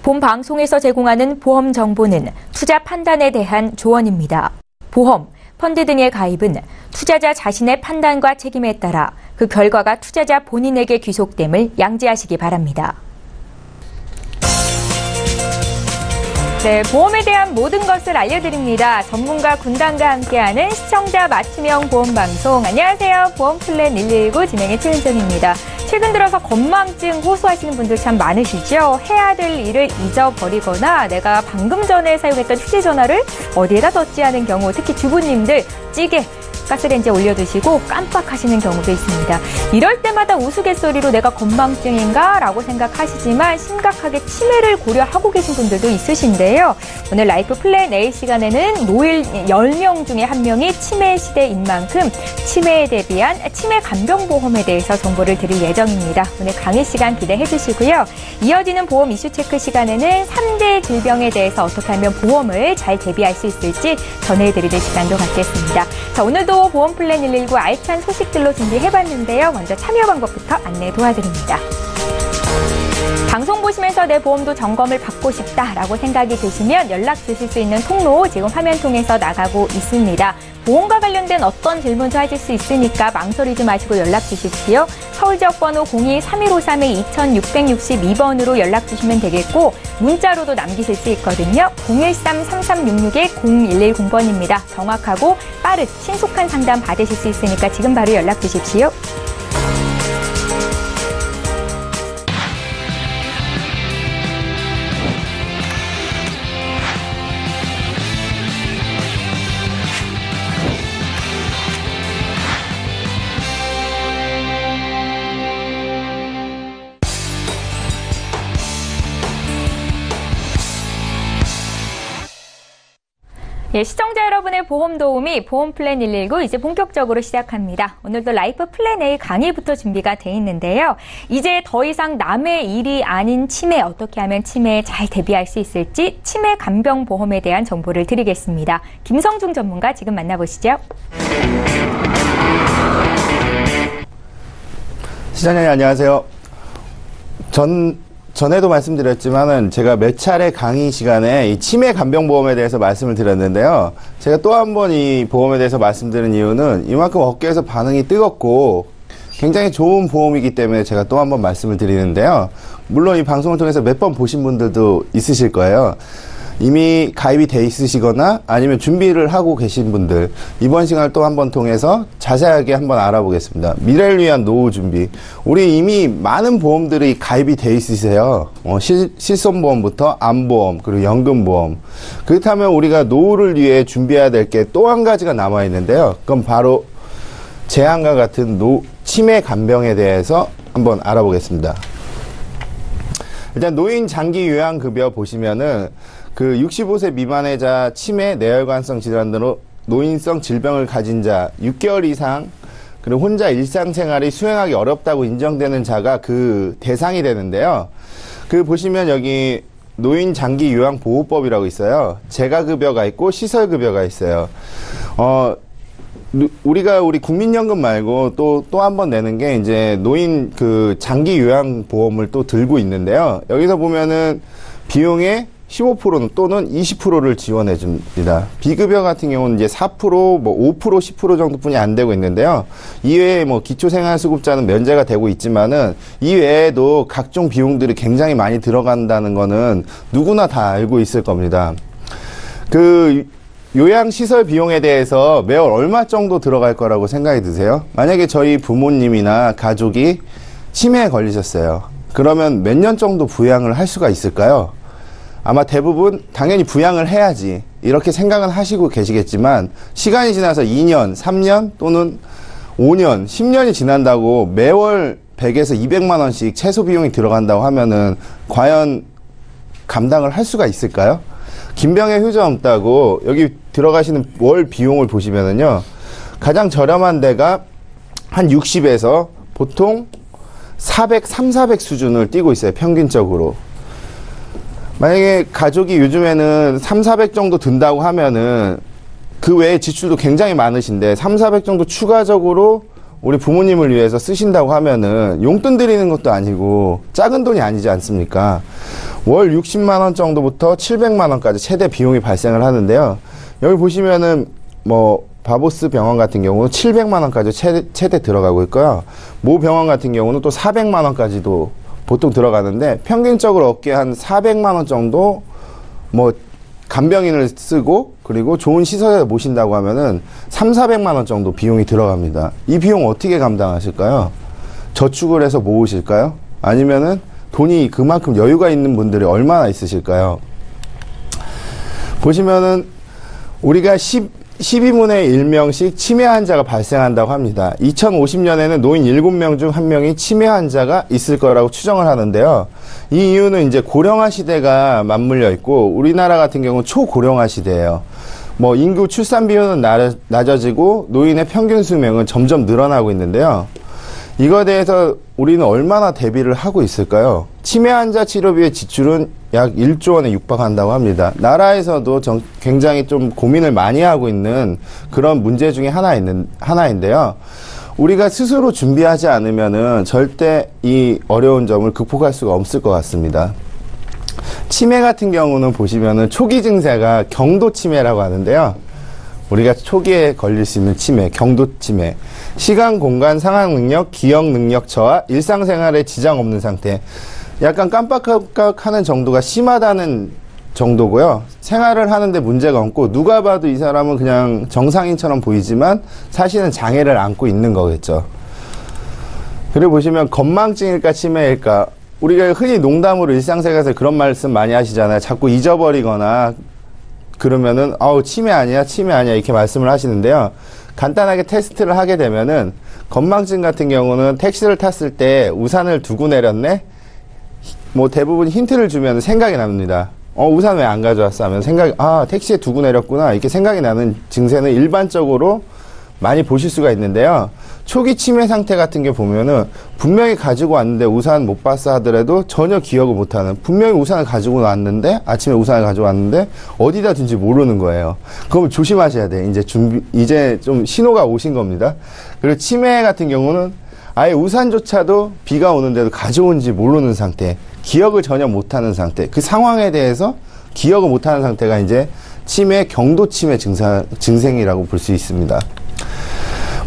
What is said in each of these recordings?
본 방송에서 제공하는 보험 정보는 투자 판단에 대한 조언입니다. 보험, 펀드 등의 가입은 투자자 자신의 판단과 책임에 따라 그 결과가 투자자 본인에게 귀속됨을 양지하시기 바랍니다. 네, 보험에 대한 모든 것을 알려드립니다. 전문가 군단과 함께하는 시청자 맞춤형 보험방송. 안녕하세요. 보험플랜 119 진행의 최은정입니다. 최근 들어서 건망증 호소하시는 분들 참 많으시죠? 해야 될 일을 잊어버리거나 내가 방금 전에 사용했던 휴대전화를 어디에다 뒀지 하는 경우, 특히 주부님들 찌개, 가스레인지에 올려두시고 깜빡하시는 경우도 있습니다. 이럴 때마다 우스갯소리로 내가 건망증인가? 라고 생각하시지만 심각하게 치매를 고려하고 계신 분들도 있으신데요. 오늘 라이프 플랜 A 시간에는 노일 10명 중에 1명이 치매 시대인 만큼 치매에 대비한 치매 간병보험에 대해서 정보를 드릴 예정입니다. 오늘 강의 시간 기대해 주시고요. 이어지는 보험 이슈 체크 시간에는 3대 질병에 대해서 어떻게 하면 보험을 잘 대비할 수 있을지 전해드리는 시간도 갖겠습니다. 자, 오늘도 보험 플랜 119 알찬 소식들로 준비해봤는데요. 먼저 참여 방법부터 안내 도와드립니다. 방송 보시면서 내 보험도 점검을 받고 싶다라고 생각이 드시면 연락 주실 수 있는 통로 지금 화면 통해서 나가고 있습니다. 보험과 관련된 어떤 질문도 하실 수 있으니까 망설이지 마시고 연락 주십시오. 서울 지역번호 02-3153-2662번으로 연락 주시면 되겠고 문자로도 남기실 수 있거든요. 013-3366-0110번입니다. 정확하고 빠른 신속한 상담 받으실 수 있으니까 지금 바로 연락 주십시오. 예, 시청자 여러분의 보험 도우미 보험 플랜 119 이제 본격적으로 시작합니다. 오늘도 라이프 플랜 A 강의부터 준비가 돼 있는데요. 이제 더 이상 남의 일이 아닌 치매, 어떻게 하면 치매에 잘 대비할 수 있을지 치매 간병 보험에 대한 정보를 드리겠습니다. 김성중 전문가 지금 만나보시죠. 시장님 안녕하세요. 전에도 말씀드렸지만은 제가 몇 차례 강의 시간에 이 치매 간병보험에 대해서 말씀을 드렸는데요. 제가 또 한 번 이 보험에 대해서 말씀드린 이유는 이만큼 업계에서 반응이 뜨겁고 굉장히 좋은 보험이기 때문에 제가 또 한 번 말씀을 드리는데요. 물론 이 방송을 통해서 몇 번 보신 분들도 있으실 거예요. 이미 가입이 돼 있으시거나 아니면 준비를 하고 계신 분들, 이번 시간을 또 한 번 통해서 자세하게 한번 알아보겠습니다. 미래를 위한 노후 준비. 우리 이미 많은 보험들이 가입이 돼 있으세요. 실손보험부터 암보험, 그리고 연금보험. 그렇다면 우리가 노후를 위해 준비해야 될 게 또 한 가지가 남아 있는데요. 그건 바로 재앙과 같은 치매 간병에 대해서 한번 알아보겠습니다. 일단 노인 장기 요양급여 보시면은 그 65세 미만의 자 치매, 뇌혈관성 질환 등으로 노인성 질병을 가진 자 6개월 이상 그리고 혼자 일상생활이 수행하기 어렵다고 인정되는 자가 그 대상이 되는데요. 그 보시면 여기 노인 장기 요양 보호법이라고 있어요. 재가급여가 있고 시설급여가 있어요. 우리가 우리 국민연금 말고 또 한 번 내는 게 이제 노인 그 장기 요양 보험을 또 들고 있는데요. 여기서 보면은 비용의 15% 또는 20%를 지원해 줍니다. 비급여 같은 경우는 이제 4%, 뭐 5%, 10% 정도뿐이 안 되고 있는데요. 이외에 뭐 기초생활수급자는 면제가 되고 있지만은 이외에도 각종 비용들이 굉장히 많이 들어간다는 거는 누구나 다 알고 있을 겁니다. 그 요양시설 비용에 대해서 매월 얼마 정도 들어갈 거라고 생각이 드세요? 만약에 저희 부모님이나 가족이 치매에 걸리셨어요. 그러면 몇 년 정도 부양을 할 수가 있을까요? 아마 대부분 당연히 부양을 해야지 이렇게 생각은 하시고 계시겠지만 시간이 지나서 2년, 3년 또는 5년, 10년이 지난다고 매월 100에서 200만 원씩 최소 비용이 들어간다고 하면은 과연 감당을 할 수가 있을까요? 김병의 효자 없다고 여기 들어가시는 월 비용을 보시면은요. 가장 저렴한 데가 한 60에서 보통 400 수준을 띄고 있어요. 평균적으로. 만약에 가족이 요즘에는 400 정도 든다고 하면은 그 외에 지출도 굉장히 많으신데 400 정도 추가적으로 우리 부모님을 위해서 쓰신다고 하면은 용돈 드리는 것도 아니고 작은 돈이 아니지 않습니까? 월 60만 원 정도부터 700만 원까지 최대 비용이 발생을 하는데요. 여기 보시면은 뭐 바보스 병원 같은 경우는 700만 원까지 최대 들어가고 있고요. 모 병원 같은 경우는 또 400만 원까지도 보통 들어가는데 평균적으로 어깨 한 400만 원 정도 뭐 간병인을 쓰고 그리고 좋은 시설에 모신다고 하면은 3,400만 원 정도 비용이 들어갑니다. 이 비용 어떻게 감당하실까요? 저축을 해서 모으실까요? 아니면은 돈이 그만큼 여유가 있는 분들이 얼마나 있으실까요? 보시면은 우리가 12분의 1명씩 치매 환자가 발생한다고 합니다. 2050년에는 노인 7명 중 1명이 치매 환자가 있을 거라고 추정을 하는데요. 이 이유는 이제 고령화 시대가 맞물려 있고 우리나라 같은 경우는 초고령화 시대예요. 뭐 인구 출산 비율은 낮아지고 노인의 평균 수명은 점점 늘어나고 있는데요. 이거에 대해서 우리는 얼마나 대비를 하고 있을까요? 치매 환자 치료비의 지출은 약 1조 원에 육박한다고 합니다. 나라에서도 굉장히 좀 고민을 많이 하고 있는 그런 문제 중에 하나인데요. 우리가 스스로 준비하지 않으면은 절대 이 어려운 점을 극복할 수가 없을 것 같습니다. 치매 같은 경우는 보시면은 초기 증세가 경도 치매라고 하는데요. 우리가 초기에 걸릴 수 있는 치매, 경도 치매. 시간, 공간, 상황 능력, 기억 능력 저하, 일상생활에 지장 없는 상태. 약간 깜빡깜빡하는 정도가 심하다는 정도고요. 생활을 하는데 문제가 없고 누가 봐도 이 사람은 그냥 정상인처럼 보이지만 사실은 장애를 안고 있는 거겠죠. 그리고 보시면 건망증일까 치매일까. 우리가 흔히 농담으로 일상생활에서 그런 말씀 많이 하시잖아요. 자꾸 잊어버리거나 그러면은 치매 아니야 이렇게 말씀을 하시는데요. 간단하게 테스트를 하게 되면은 건망증 같은 경우는 택시를 탔을 때 우산을 두고 내렸네. 뭐 대부분 힌트를 주면 생각이 납니다. 우산 왜 안 가져왔어 하면 택시에 두고 내렸구나 이렇게 생각이 나는 증세는 일반적으로 많이 보실 수가 있는데요. 초기 치매 상태 같은 게 보면은 분명히 가지고 왔는데 우산 못 봤어 하더라도 전혀 기억을 못하는, 분명히 우산을 가지고 왔는데 아침에 우산을 가지고 왔는데 어디다 둔지 모르는 거예요. 그럼 조심하셔야 돼. 이제 좀 신호가 오신 겁니다. 그리고 치매 같은 경우는 아예 우산조차도 비가 오는데도 가져온지 모르는 상태, 기억을 전혀 못하는 상태, 그 상황에 대해서 기억을 못하는 상태가 이제 치매, 경도 치매 증생이라고 볼 수 있습니다.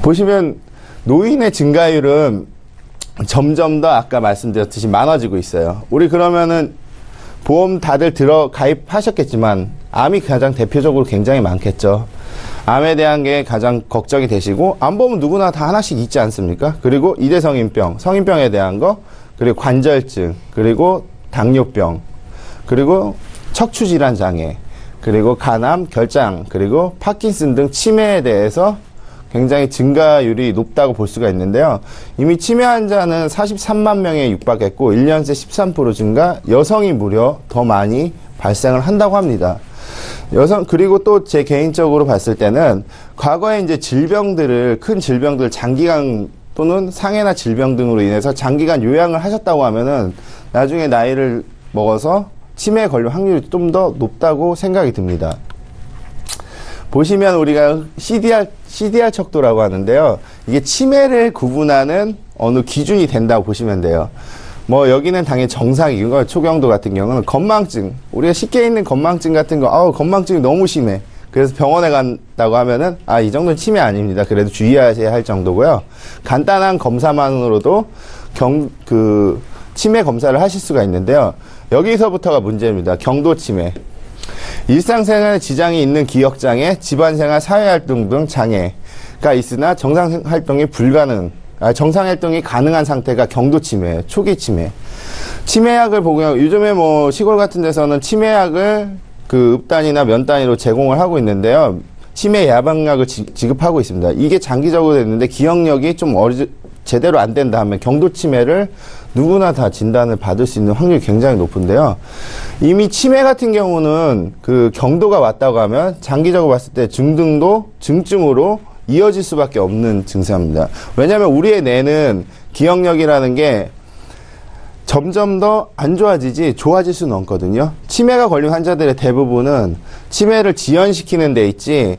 보시면 노인의 증가율은 점점 더 아까 말씀드렸듯이 많아지고 있어요. 우리 그러면은 보험 다들 가입하셨겠지만 암이 가장 대표적으로 굉장히 많겠죠. 암에 대한 게 가장 걱정이 되시고 안 보면 누구나 다 하나씩 있지 않습니까? 그리고 이대성인병, 성인병에 대한 거, 그리고 관절증, 그리고 당뇨병, 그리고 척추질환 장애, 그리고 간암, 결장, 그리고 파킨슨 등 치매에 대해서 굉장히 증가율이 높다고 볼 수가 있는데요. 이미 치매 환자는 43만 명에 육박했고 1년 새 13% 증가, 여성이 무려 더 많이 발생을 한다고 합니다. 그리고 또 제 개인적으로 봤을 때는 과거에 이제 큰 질병들 장기간 또는 상해나 질병 등으로 인해서 장기간 요양을 하셨다고 하면은 나중에 나이를 먹어서 치매에 걸릴 확률이 좀 더 높다고 생각이 듭니다. 보시면 우리가 CDR 척도라고 하는데요. 이게 치매를 구분하는 어느 기준이 된다고 보시면 돼요. 뭐 여기는 당연히 정상이고 초경도 같은 경우는 건망증, 우리가 쉽게 있는 건망증 같은 거 건망증이 너무 심해, 그래서 병원에 간다고 하면은 이 정도는 치매 아닙니다. 그래도 주의하셔야 할 정도고요. 간단한 검사만으로도 치매 검사를 하실 수가 있는데요. 여기서부터가 문제입니다. 경도 치매. 일상생활에 지장이 있는 기억장애, 집안생활, 사회활동 등 장애가 있으나 정상활동이 정상활동이 가능한 상태가 경도치매예요. 초기 치매. 치매약을 보면 요즘에 뭐 시골 같은 데서는 치매약을 읍 단위나 면 단위로 제공을 하고 있는데요. 치매 예방약을 지급하고 있습니다. 이게 장기적으로 됐는데 기억력이 좀 제대로 안 된다 하면 경도치매를 누구나 다 진단을 받을 수 있는 확률이 굉장히 높은데요. 이미 치매 같은 경우는 경도가 왔다고 하면 장기적으로 봤을 때 증증으로 이어질 수밖에 없는 증세입니다. 왜냐하면 우리의 뇌는 기억력이라는 게 점점 더 안 좋아지지 좋아질 수는 없거든요. 치매가 걸린 환자들의 대부분은 치매를 지연시키는 데 있지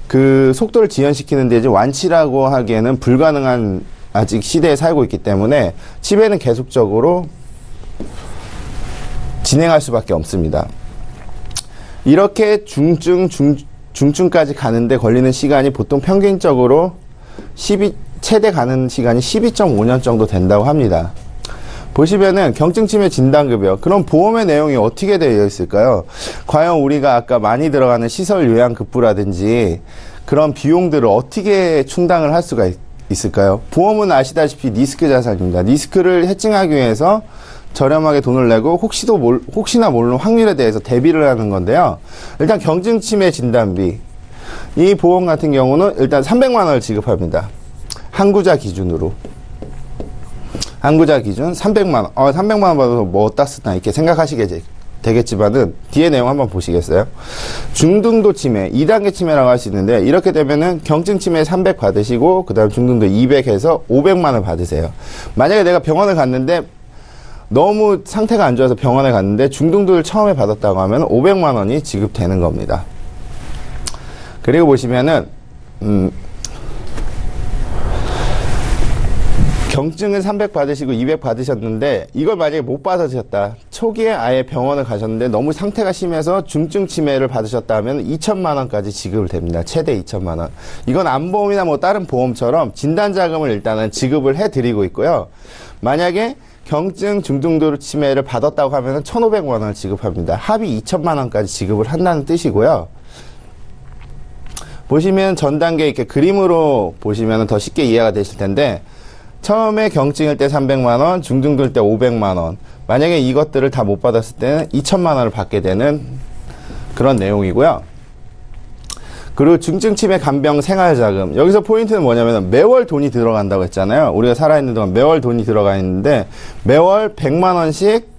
그 속도를 지연시키는데 이제 완치라고 하기에는 불가능한 아직 시대에 살고 있기 때문에 치매는 계속적으로 진행할 수밖에 없습니다. 이렇게 중증까지 가는데 걸리는 시간이 보통 평균적으로 최대 가는 시간이 12.5년 정도 된다고 합니다. 보시면은 경증치매 진단급여, 그럼 보험의 내용이 어떻게 되어 있을까요? 과연 우리가 아까 많이 들어가는 시설 요양급부라든지 그런 비용들을 어떻게 충당을 할 수가 있을까요? 보험은 아시다시피 리스크 자산입니다. 리스크를 해칭하기 위해서 저렴하게 돈을 내고 혹시나 모르는 확률에 대해서 대비를 하는 건데요. 일단 경증치매 진단비, 이 보험 같은 경우는 일단 300만 원을 지급합니다. 한구자 기준으로. 한구자 기준 300만 원. 300만 원 받아서 뭐 어디다 쓰나 이렇게 생각하시게 되겠지만은 뒤에 내용 한번 보시겠어요? 중등도 치매, 2단계 치매라고 할 수 있는데 이렇게 되면은 경증 치매 300 받으시고 그다음 중등도 200 해서 500만 원 받으세요. 만약에 내가 병원을 갔는데 너무 상태가 안 좋아서 병원에 갔는데 중등도를 처음에 받았다고 하면 500만 원이 지급되는 겁니다. 그리고 보시면은 경증은 300 받으시고 200 받으셨는데 이걸 만약에 못 받으셨다. 초기에 아예 병원을 가셨는데 너무 상태가 심해서 중증 치매를 받으셨다 하면 2천만 원까지 지급을 됩니다. 최대 2천만 원. 이건 암보험이나 뭐 다른 보험처럼 진단자금을 일단은 지급을 해드리고 있고요. 만약에 경증 중등도 치매를 받았다고 하면 1,500만 원을 지급합니다. 합의 2천만 원까지 지급을 한다는 뜻이고요. 보시면 전 단계 이렇게 그림으로 보시면 더 쉽게 이해가 되실 텐데 처음에 경증일 때 300만 원, 중등도일 때 500만 원. 만약에 이것들을 다 못 받았을 때는 2천만 원을 받게 되는 그런 내용이고요. 그리고 중증치매 간병 생활자금. 여기서 포인트는 뭐냐면 매월 돈이 들어간다고 했잖아요. 우리가 살아있는 동안 매월 돈이 들어가 있는데 매월 100만 원씩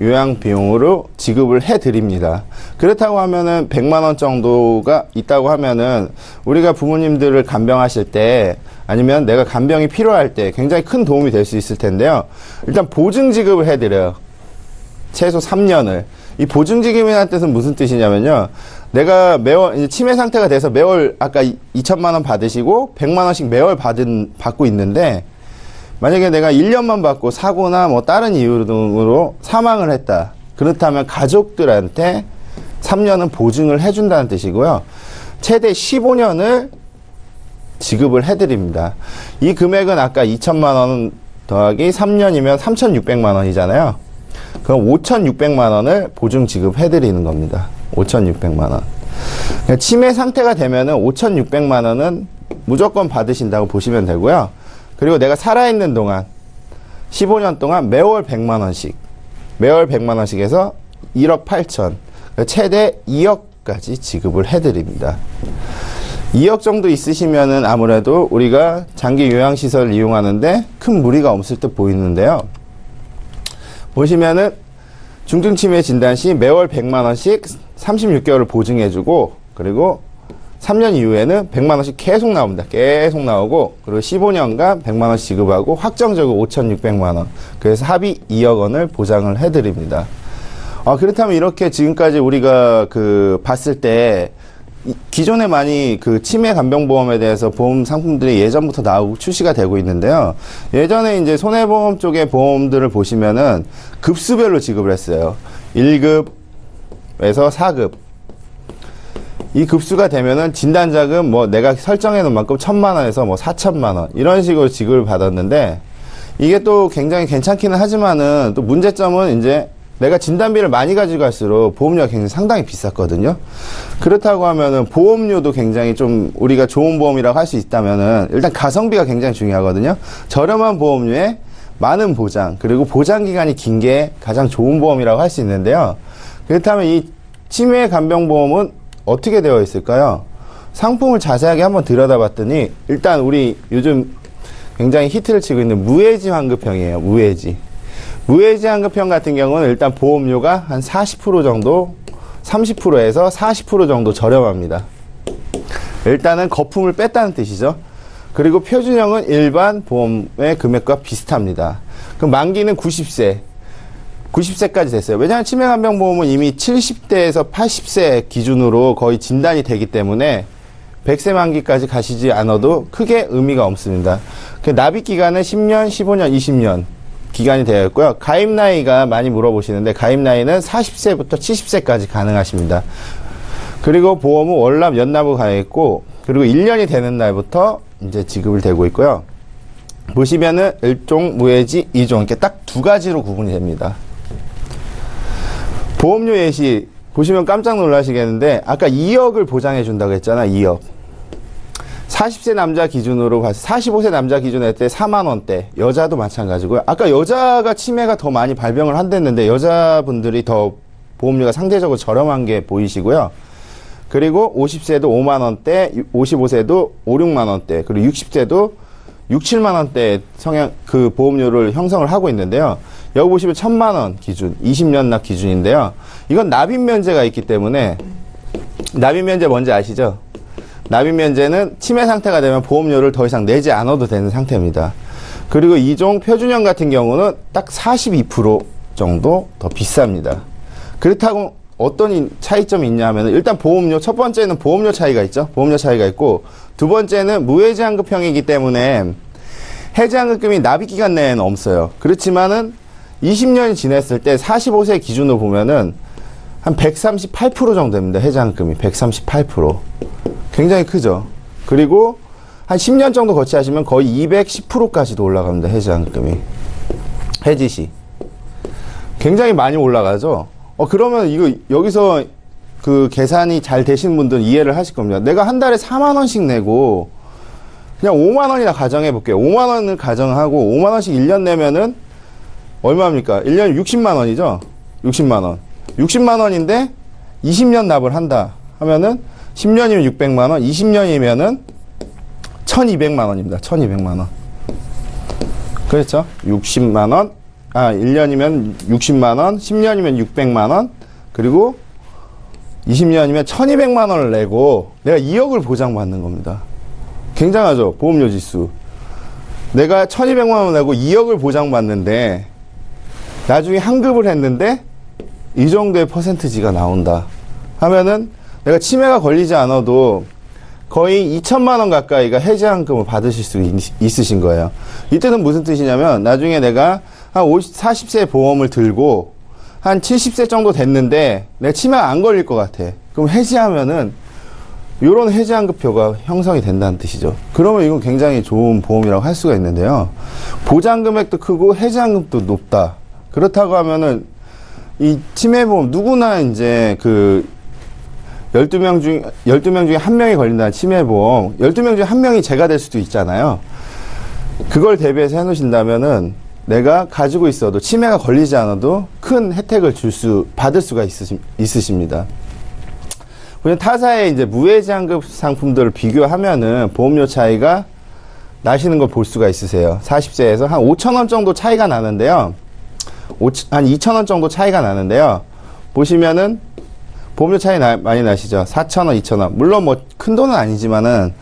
요양비용으로 지급을 해드립니다. 그렇다고 하면은 100만 원 정도가 있다고 하면은 우리가 부모님들을 간병하실 때 아니면 내가 간병이 필요할 때 굉장히 큰 도움이 될 수 있을 텐데요. 일단 보증 지급을 해드려요. 최소 3년을. 이 보증 지급이라는 뜻은 무슨 뜻이냐면요. 내가 매월 이제 치매 상태가 돼서 매월 아까 2천만 원 받으시고 100만 원씩 매월 받고 있는데 만약에 내가 1년만 받고 사고나 뭐 다른 이유 등으로 사망을 했다. 그렇다면 가족들한테 3년은 보증을 해준다는 뜻이고요. 최대 15년을 지급을 해드립니다. 이 금액은 아까 2천만 원 더하기 3년이면 3,600만 원이잖아요. 그럼 5,600만 원을 보증 지급해드리는 겁니다. 5,600만 원. 그러니까 치매 상태가 되면은 5,600만 원은 무조건 받으신다고 보시면 되고요. 그리고 내가 살아있는 동안 15년 동안 매월 100만 원씩 매월 100만 원씩 해서 1억 8천 최대 2억까지 지급을 해드립니다. 2억 정도 있으시면은 아무래도 우리가 장기 요양시설을 이용하는데 큰 무리가 없을 듯 보이는데요. 보시면은 중증치매 진단 시 매월 100만 원씩 36개월을 보증해주고 그리고 3년 이후에는 100만 원씩 계속 나옵니다. 계속 나오고 그리고 15년간 100만 원씩 지급하고 확정적으로 5,600만 원. 그래서 합의 2억 원을 보장을 해드립니다. 그렇다면 이렇게 지금까지 우리가 봤을 때 기존에 많이 치매 간병보험에 대해서 보험 상품들이 예전부터 나오고 출시가 되고 있는데요. 예전에 이제 손해보험 쪽의 보험들을 보시면은 급수별로 지급을 했어요. 1급에서 4급. 이 급수가 되면은 진단자금 뭐 내가 설정해 놓은 만큼 1,000만 원에서 뭐 4,000만 원 이런 식으로 지급을 받았는데 이게 또 굉장히 괜찮기는 하지만은 또 문제점은 이제 내가 진단비를 많이 가져갈수록 보험료가 굉장히 상당히 비쌌거든요. 그렇다고 하면은 보험료도 굉장히 좀 우리가 좋은 보험이라고 할 수 있다면은 일단 가성비가 굉장히 중요하거든요. 저렴한 보험료에 많은 보장 그리고 보장 기간이 긴 게 가장 좋은 보험이라고 할 수 있는데요. 그렇다면 이 치매 간병보험은 어떻게 되어 있을까요? 상품을 자세하게 한번 들여다봤더니 일단 우리 요즘 굉장히 히트를 치고 있는 무해지 환급형이에요. 무해지 환급형 같은 경우는 일단 보험료가 한 40% 정도 30%에서 40% 정도 저렴합니다. 일단은 거품을 뺐다는 뜻이죠. 그리고 표준형은 일반 보험의 금액과 비슷합니다. 그럼 만기는 90세까지 됐어요. 왜냐하면 치매간병보험은 이미 70대에서 80세 기준으로 거의 진단이 되기 때문에 100세 만기까지 가시지 않아도 크게 의미가 없습니다. 그 납입 기간은 10년, 15년, 20년 기간이 되어 있고요. 가입 나이가 많이 물어보시는데 가입 나이는 40세부터 70세까지 가능하십니다. 그리고 보험은 월납, 연납으로 가입 있고 그리고 1년이 되는 날부터 이제 지급을 되고 있고요. 보시면은 1종, 무해지, 2종 이렇게 딱 두 가지로 구분이 됩니다. 보험료 예시 보시면 깜짝 놀라시겠는데 아까 2억을 보장해 준다고 했잖아. 2억. 40세 남자 기준으로 봐서 45세 남자 기준으로 했을 때 4만 원대. 여자도 마찬가지고요. 아까 여자가 치매가 더 많이 발병을 한댔는데 여자분들이 더 보험료가 상대적으로 저렴한 게 보이시고요. 그리고 50세도 5만 원대, 55세도 5, 6만 원대, 그리고 60세도 6, 7만 원대 성향 그 보험료를 형성을 하고 있는데요. 여기 보시면 1,000만 원 기준, 20년 납 기준인데요. 이건 납입 면제가 있기 때문에 납입 면제 뭔지 아시죠? 납입 면제는 치매 상태가 되면 보험료를 더 이상 내지 않아도 되는 상태입니다. 그리고 2종 표준형 같은 경우는 딱 42% 정도 더 비쌉니다. 그렇다고 어떤 차이점이 있냐 하면 일단 보험료, 첫 번째는 보험료 차이가 있죠. 보험료 차이가 있고 두 번째는 무해지환급형이기 때문에 해지환급금이 납입기간 내에는 없어요. 그렇지만은 20년이 지났을 때 45세 기준으로 보면은 한 138% 정도 됩니다. 해지환급금이 138%. 굉장히 크죠. 그리고 한 10년 정도 거치하시면 거의 210%까지도 올라갑니다. 해지환급금이. 해지시. 굉장히 많이 올라가죠. 그러면 이거 여기서 그 계산이 잘 되시는 분들은 이해를 하실 겁니다. 내가 한 달에 4만 원씩 내고 그냥 5만 원이나 가정해 볼게요. 5만 원을 가정하고 5만 원씩 1년 내면은 얼마입니까? 1년에 60만 원이죠? 60만 원. 60만 원인데 20년 납을 한다 하면은 10년이면 600만 원, 20년이면은 1200만 원입니다. 1200만 원. 그렇죠? 60만 원. 1년이면 60만 원, 10년이면 600만 원, 그리고 20년이면 1200만 원을 내고 내가 2억을 보장받는 겁니다. 굉장하죠? 보험료 지수. 내가 1200만 원 내고 2억을 보장받는데 나중에 환급을 했는데 이 정도의 퍼센트지가 나온다 하면은 내가 치매가 걸리지 않아도 거의 2천만 원 가까이가 해지환급을 받으실 수 있으신 거예요. 이때는 무슨 뜻이냐면 나중에 내가 한 40세 보험을 들고 한 70세 정도 됐는데 내 치매가 안 걸릴 것 같아. 그럼 해지하면은 요런 해지환급표가 형성이 된다는 뜻이죠. 그러면 이건 굉장히 좋은 보험이라고 할 수가 있는데요. 보장 금액도 크고 해지환급도 높다. 그렇다고 하면은 이 치매보험 누구나 이제 그 12명 중에 1명이 걸린다는 치매보험 12명 중에 1명이 제가 될 수도 있잖아요. 그걸 대비해서 해놓으신다면은 내가 가지고 있어도 치매가 걸리지 않아도 큰 혜택을 받을 수가 있으십니다. 타사의 이제 무해지환급 상품들을 비교하면은 보험료 차이가 나시는 걸 볼 수가 있으세요. 40세에서 한 5,000원 정도 차이가 나는데요. 한 2,000원 정도 차이가 나는데요. 보시면은 보험료 차이 많이 나시죠? 4,000원, 2,000원. 물론 뭐 큰 돈은 아니지만은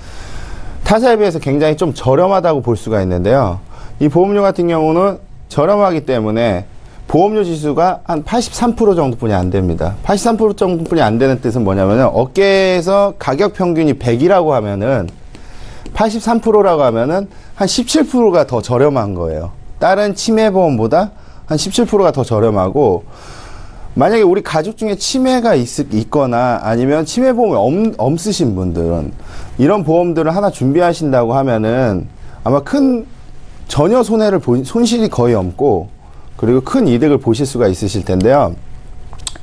타사에 비해서 굉장히 좀 저렴하다고 볼 수가 있는데요. 이 보험료 같은 경우는 저렴하기 때문에 보험료 지수가 한 83% 정도뿐이 안 됩니다. 83% 정도뿐이 안 되는 뜻은 뭐냐면은 업계에서 가격 평균이 100이라고 하면은 83%라고 하면은 한 17%가 더 저렴한 거예요. 다른 치매보험보다 한 17%가 더 저렴하고 만약에 우리 가족 중에 치매가 있거나 아니면 치매보험이 없으신 분들은 이런 보험들을 하나 준비하신다고 하면은 아마 전혀 손실이 거의 없고 그리고 큰 이득을 보실 수가 있으실 텐데요.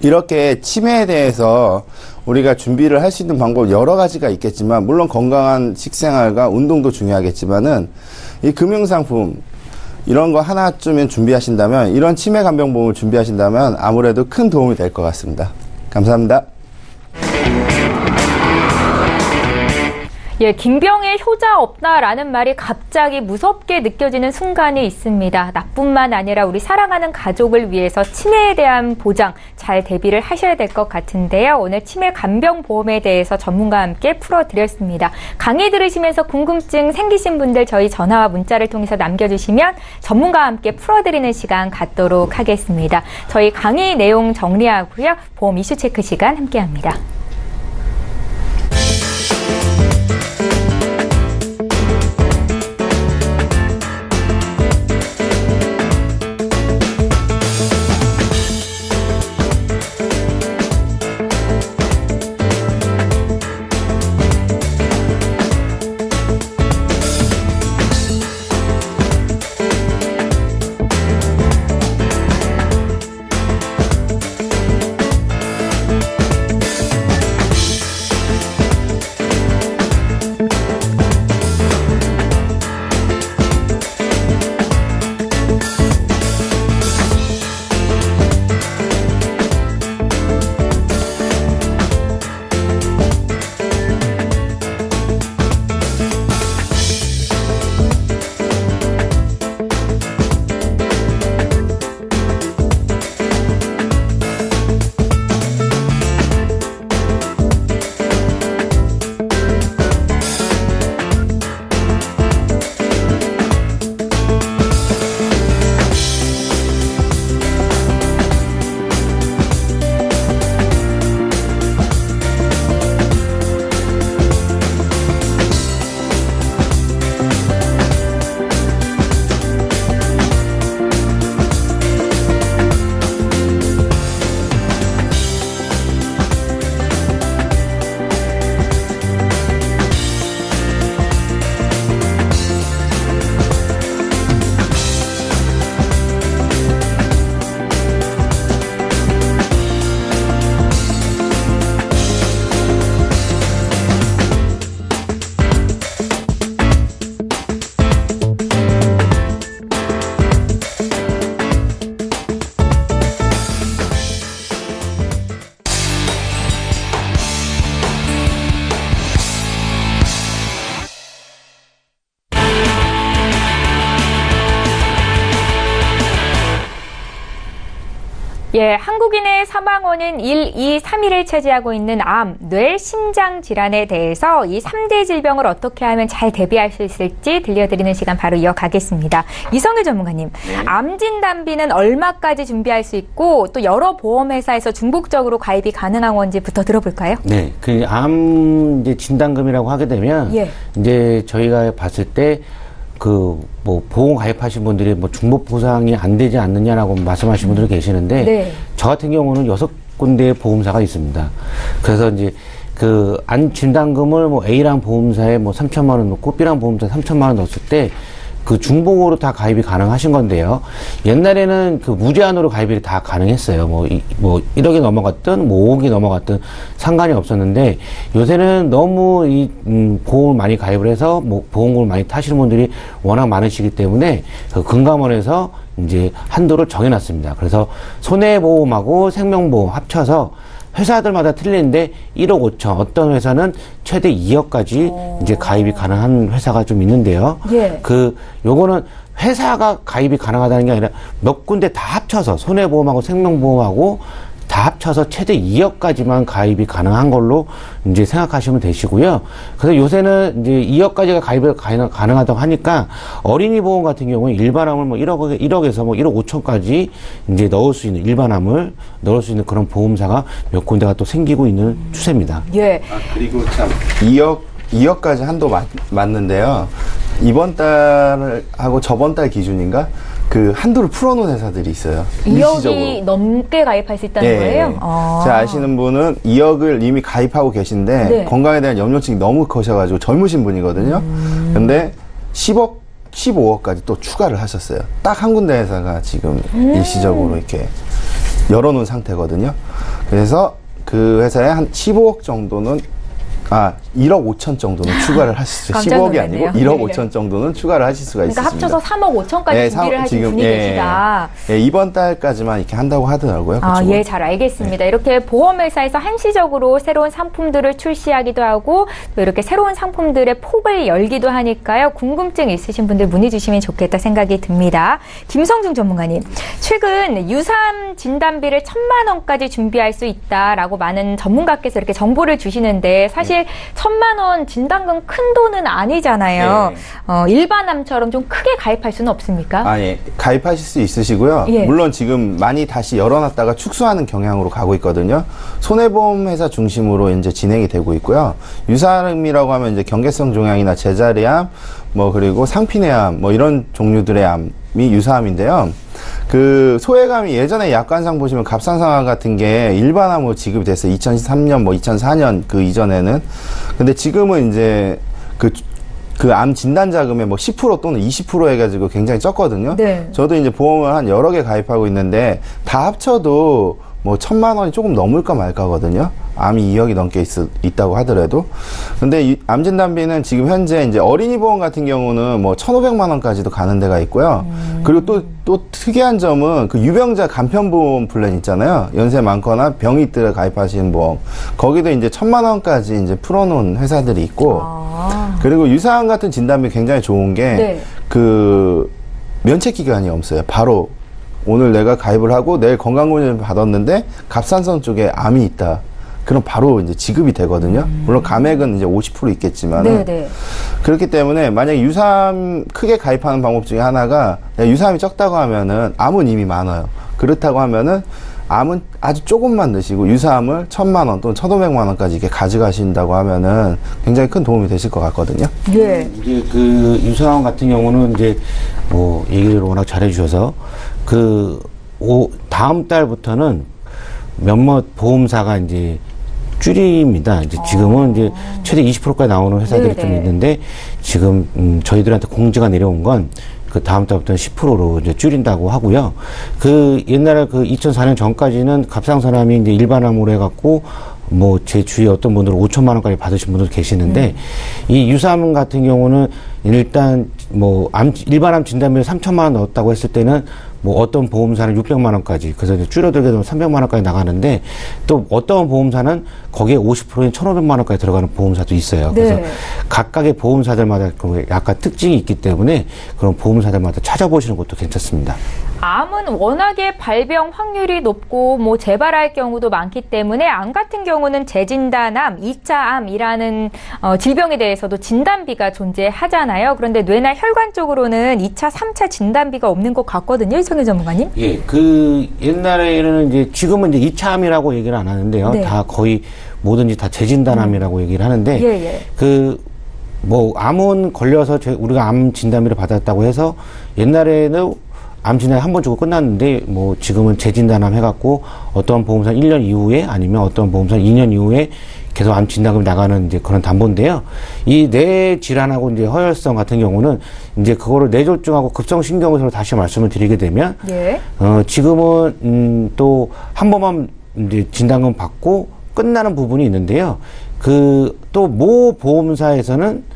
이렇게 치매에 대해서 우리가 준비를 할 수 있는 방법 여러 가지가 있겠지만 물론 건강한 식생활과 운동도 중요하겠지만은 이 금융상품 이런 거 하나쯤은 준비하신다면 이런 치매 간병보험을 준비하신다면 아무래도 큰 도움이 될 것 같습니다. 감사합니다. 예, 김병의 효자 없다라는 말이 갑자기 무섭게 느껴지는 순간이 있습니다. 나뿐만 아니라 우리 사랑하는 가족을 위해서 치매에 대한 보장 잘 대비를 하셔야 될 것 같은데요. 오늘 치매 간병보험에 대해서 전문가와 함께 풀어드렸습니다. 강의 들으시면서 궁금증 생기신 분들 저희 전화와 문자를 통해서 남겨주시면 전문가와 함께 풀어드리는 시간 갖도록 하겠습니다. 저희 강의 내용 정리하고요. 보험 이슈 체크 시간 함께합니다. 예, 한국인의 사망원은 1, 2, 3위를 차지하고 있는 암, 뇌, 심장 질환에 대해서 이 3대 질병을 어떻게 하면 잘 대비할 수 있을지 들려드리는 시간 바로 이어가겠습니다. 이성일 전문가님, 암 진단비는 얼마까지 준비할 수 있고 또 여러 보험회사에서 중복적으로 가입이 가능한 건지부터 들어볼까요? 네, 그 암 이제 진단금이라고 하게 되면 예. 이제 저희가 봤을 때 뭐 보험 가입하신 분들이 뭐 중복 보상이 안 되지 않느냐라고 말씀하신 분들이 계시는데 네. 저 같은 경우는 6군데의 보험사가 있습니다. 그래서 이제 그 암 진단금을 뭐 A랑 보험사에 뭐 3천만 원 넣고 B랑 보험사에 3천만 원 넣었을 때 그 중복으로 다 가입이 가능하신 건데요. 옛날에는 그 무제한으로 가입이 다 가능했어요. 뭐 1억이 넘어갔든 뭐 5억이 넘어갔든 상관이 없었는데 요새는 너무 보험을 많이 가입을 해서 뭐 보험금을 많이 타시는 분들이 워낙 많으시기 때문에 그 금감원에서 이제 한도를 정해놨습니다. 그래서 손해보험하고 생명보험 합쳐서 회사들마다 틀리는데 1억 5천, 어떤 회사는 최대 2억까지 이제 가입이 가능한 회사가 좀 있는데요. 예. 요거는 회사가 가입이 가능하다는 게 아니라 몇 군데 다 합쳐서 손해보험하고 생명보험하고 다 합쳐서 최대 2억까지만 가입이 가능한 걸로 이제 생각하시면 되시고요. 그래서 요새는 이제 2억까지가 가입이 가능하다고 하니까 어린이 보험 같은 경우는 일반암을 뭐 1억에서 뭐 1억 5천까지 이제 넣을 수 있는 일반암을 넣을 수 있는 그런 보험사가 몇 군데가 또 생기고 있는 추세입니다. 예. 그리고 참 2억까지 한도 맞는데요. 이번 달하고 저번 달 기준인가? 그 한도를 풀어놓은 회사들이 있어요. 2억이 일시적으로. 넘게 가입할 수 있다는 거예요? 제가 아시는 분은 2억을 이미 가입하고 계신데 네. 건강에 대한 염려증이 너무 커셔가지고 젊으신 분이거든요. 근데 10억, 15억까지 또 추가를 하셨어요. 딱 한 군데 회사가 지금 일시적으로 이렇게 열어놓은 상태거든요. 그래서 그 회사에 한 15억 정도는 1억 5천 정도는 추가를 하실 수, 깜짝 10억이 아니고 놀랐네요. 1억 네. 5천 정도는 추가를 하실 수가 그러니까 있습니다. 합쳐서 3억 5천까지 준비를 하신 분이 계시다. 이번 달까지만 이렇게 한다고 하더라고요. 그쪽은. 예, 잘 알겠습니다. 이렇게 보험회사에서 한시적으로 새로운 상품들을 출시하기도 하고 또 이렇게 새로운 상품들의 폭을 열기도 하니까요. 궁금증 있으신 분들 문의 주시면 좋겠다 생각이 듭니다. 김성중 전문가님, 최근 유사암 진단비를 1,000만 원까지 준비할 수 있다라고 많은 전문가께서 이렇게 정보를 주시는데 사실 1,000만 원 진단금 큰 돈은 아니잖아요. 일반암처럼 좀 크게 가입할 수는 없습니까? 예. 가입하실 수 있으시고요. 예. 물론 지금 많이 다시 열어놨다가 축소하는 경향으로 가고 있거든요. 손해보험 회사 중심으로 이제 진행이 되고 있고요. 유사암이라고 하면 이제 경계성 종양이나 제자리암, 뭐 그리고 상피내암, 뭐 이런 종류들의 암이 유사암인데요. 그 소외감이 예전에 약관상 보시면 갑상선암 같은 게 일반암으로 지급이 됐어요. 2003년, 뭐 2004년 그 이전에는. 근데 지금은 이제 그 암 진단 자금의 뭐 10% 또는 20% 해가지고 굉장히 적거든요. 네. 저도 이제 보험을 한 여러 개 가입하고 있는데 다 합쳐도 뭐 1,000만 원이 조금 넘을까 말까거든요. 암이 2억이 넘게 있다고 하더라도. 근데 이 암 진단비는 지금 현재 이제 어린이 보험 같은 경우는 뭐 1,500만 원까지도 가는 데가 있고요. 그리고 또 특이한 점은 그 유병자 간편보험 플랜 있잖아요. 연세 많거나 병이 있더라 가입하시는 보험. 거기도 이제 1,000만 원까지 이제 풀어놓은 회사들이 있고. 그리고 유사암 같은 진단비 굉장히 좋은 게 그 면책 기간이 없어요. 바로 오늘 내가 가입을 하고 내일 건강검진을 받았는데 갑상선 쪽에 암이 있다. 그럼 바로 이제 지급이 되거든요. 물론 감액은 이제 50% 있겠지만은. 그렇기 때문에 만약에 유사암 크게 가입하는 방법 중에 하나가 유사암이 적다고 하면은 암은 이미 많아요. 그렇다고 하면은 암은 아주 조금만 넣으시고 유사암을 1,000만 원 또는 1,500만 원까지 이렇게 가져가신다고 하면은 굉장히 큰 도움이 되실 것 같거든요. 예. 이제 그 유사암 같은 경우는 이제 뭐 얘기를 워낙 잘해주셔서 다음 달부터는 몇몇 보험사가 이제 줄입니다. 이제 지금은 이제 최대 20%까지 나오는 회사들이 좀 있는데 지금 저희들한테 공지가 내려온 건 그 다음 달부터는 10%로 이제 줄인다고 하고요. 그 옛날에 그 2004년 전까지는 갑상선암이 이제 일반암으로 해갖고 뭐 제 주위에 어떤 분들은 5천만 원까지 받으신 분들 계시는데 이 유사암 같은 경우는 일단 뭐 일반암 진단비를 3천만 원 넣었다고 했을 때는 뭐 어떤 보험사는 600만 원까지, 그래서 이제 줄어들게 되면 300만 원까지 나가는데 또 어떤 보험사는 거기에 50%인 1,500만 원까지 들어가는 보험사도 있어요. 그래서 각각의 보험사들마다 약간 특징이 있기 때문에 그런 보험사들마다 찾아보시는 것도 괜찮습니다. 암은 워낙에 발병 확률이 높고 뭐 재발할 경우도 많기 때문에 암 같은 경우는 재진단암, 2차 암이라는 질병에 대해서도 진단비가 존재하잖아요. 그런데 뇌나 혈관 쪽으로는 2차, 3차 진단비가 없는 것 같거든요. 이성일 전문가님. 예, 그 옛날에는 이제 지금은 이제 2차 암이라고 얘기를 안 하는데요. 네. 다 거의 뭐든지 다 재진단암이라고 얘기를 하는데 예. 뭐 암은 걸려서 우리가 암 진단비를 받았다고 해서 옛날에는 암 진단 한 번 주고 끝났는데 뭐 지금은 재진단암 해갖고 어떤 보험사 1년 이후에 아니면 어떤 보험사 2년 이후에 계속 암 진단금 나가는 이제 그런 담보인데요. 이 뇌 질환하고 이제 허혈성 같은 경우는 이제 그거를 뇌졸중하고 급성신경으로 다시 말씀을 드리게 되면 예. 지금은 또 한 번만 이제 진단금 받고 끝나는 부분이 있는데요. 또 모 보험사에서는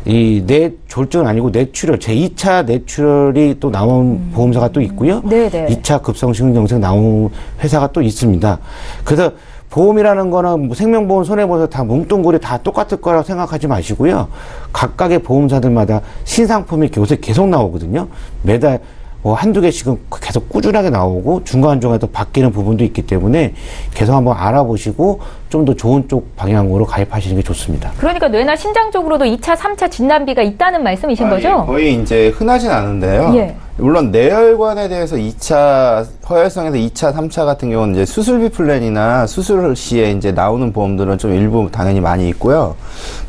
이 뇌졸중은 아니고 뇌출혈, 제2차 뇌출혈이 또 나온 보험사가 또 있고요. 네네. 2차 급성심근경색 나온 회사가 또 있습니다. 그래서 보험이라는 거는 뭐 생명보험, 손해보험 다 뭉뚱그려 다 똑같을 거라고 생각하지 마시고요. 각각의 보험사들마다 신상품이 요새 계속 나오거든요. 매달 뭐 한두 개씩은 계속 꾸준하게 나오고 중간중간에 또 바뀌는 부분도 있기 때문에 계속 한번 알아보시고 좀 더 좋은 쪽 방향으로 가입하시는 게 좋습니다. 그러니까 뇌나 신장 쪽으로도 2차, 3차 진단비가 있다는 말씀이신 거죠? 거의 이제 흔하진 않은데요. 예. 물론 뇌혈관에 대해서 2차 허혈성에서 2차, 3차 같은 경우는 이제 수술비 플랜이나 수술 시에 이제 나오는 보험들은 좀 일부 당연히 많이 있고요.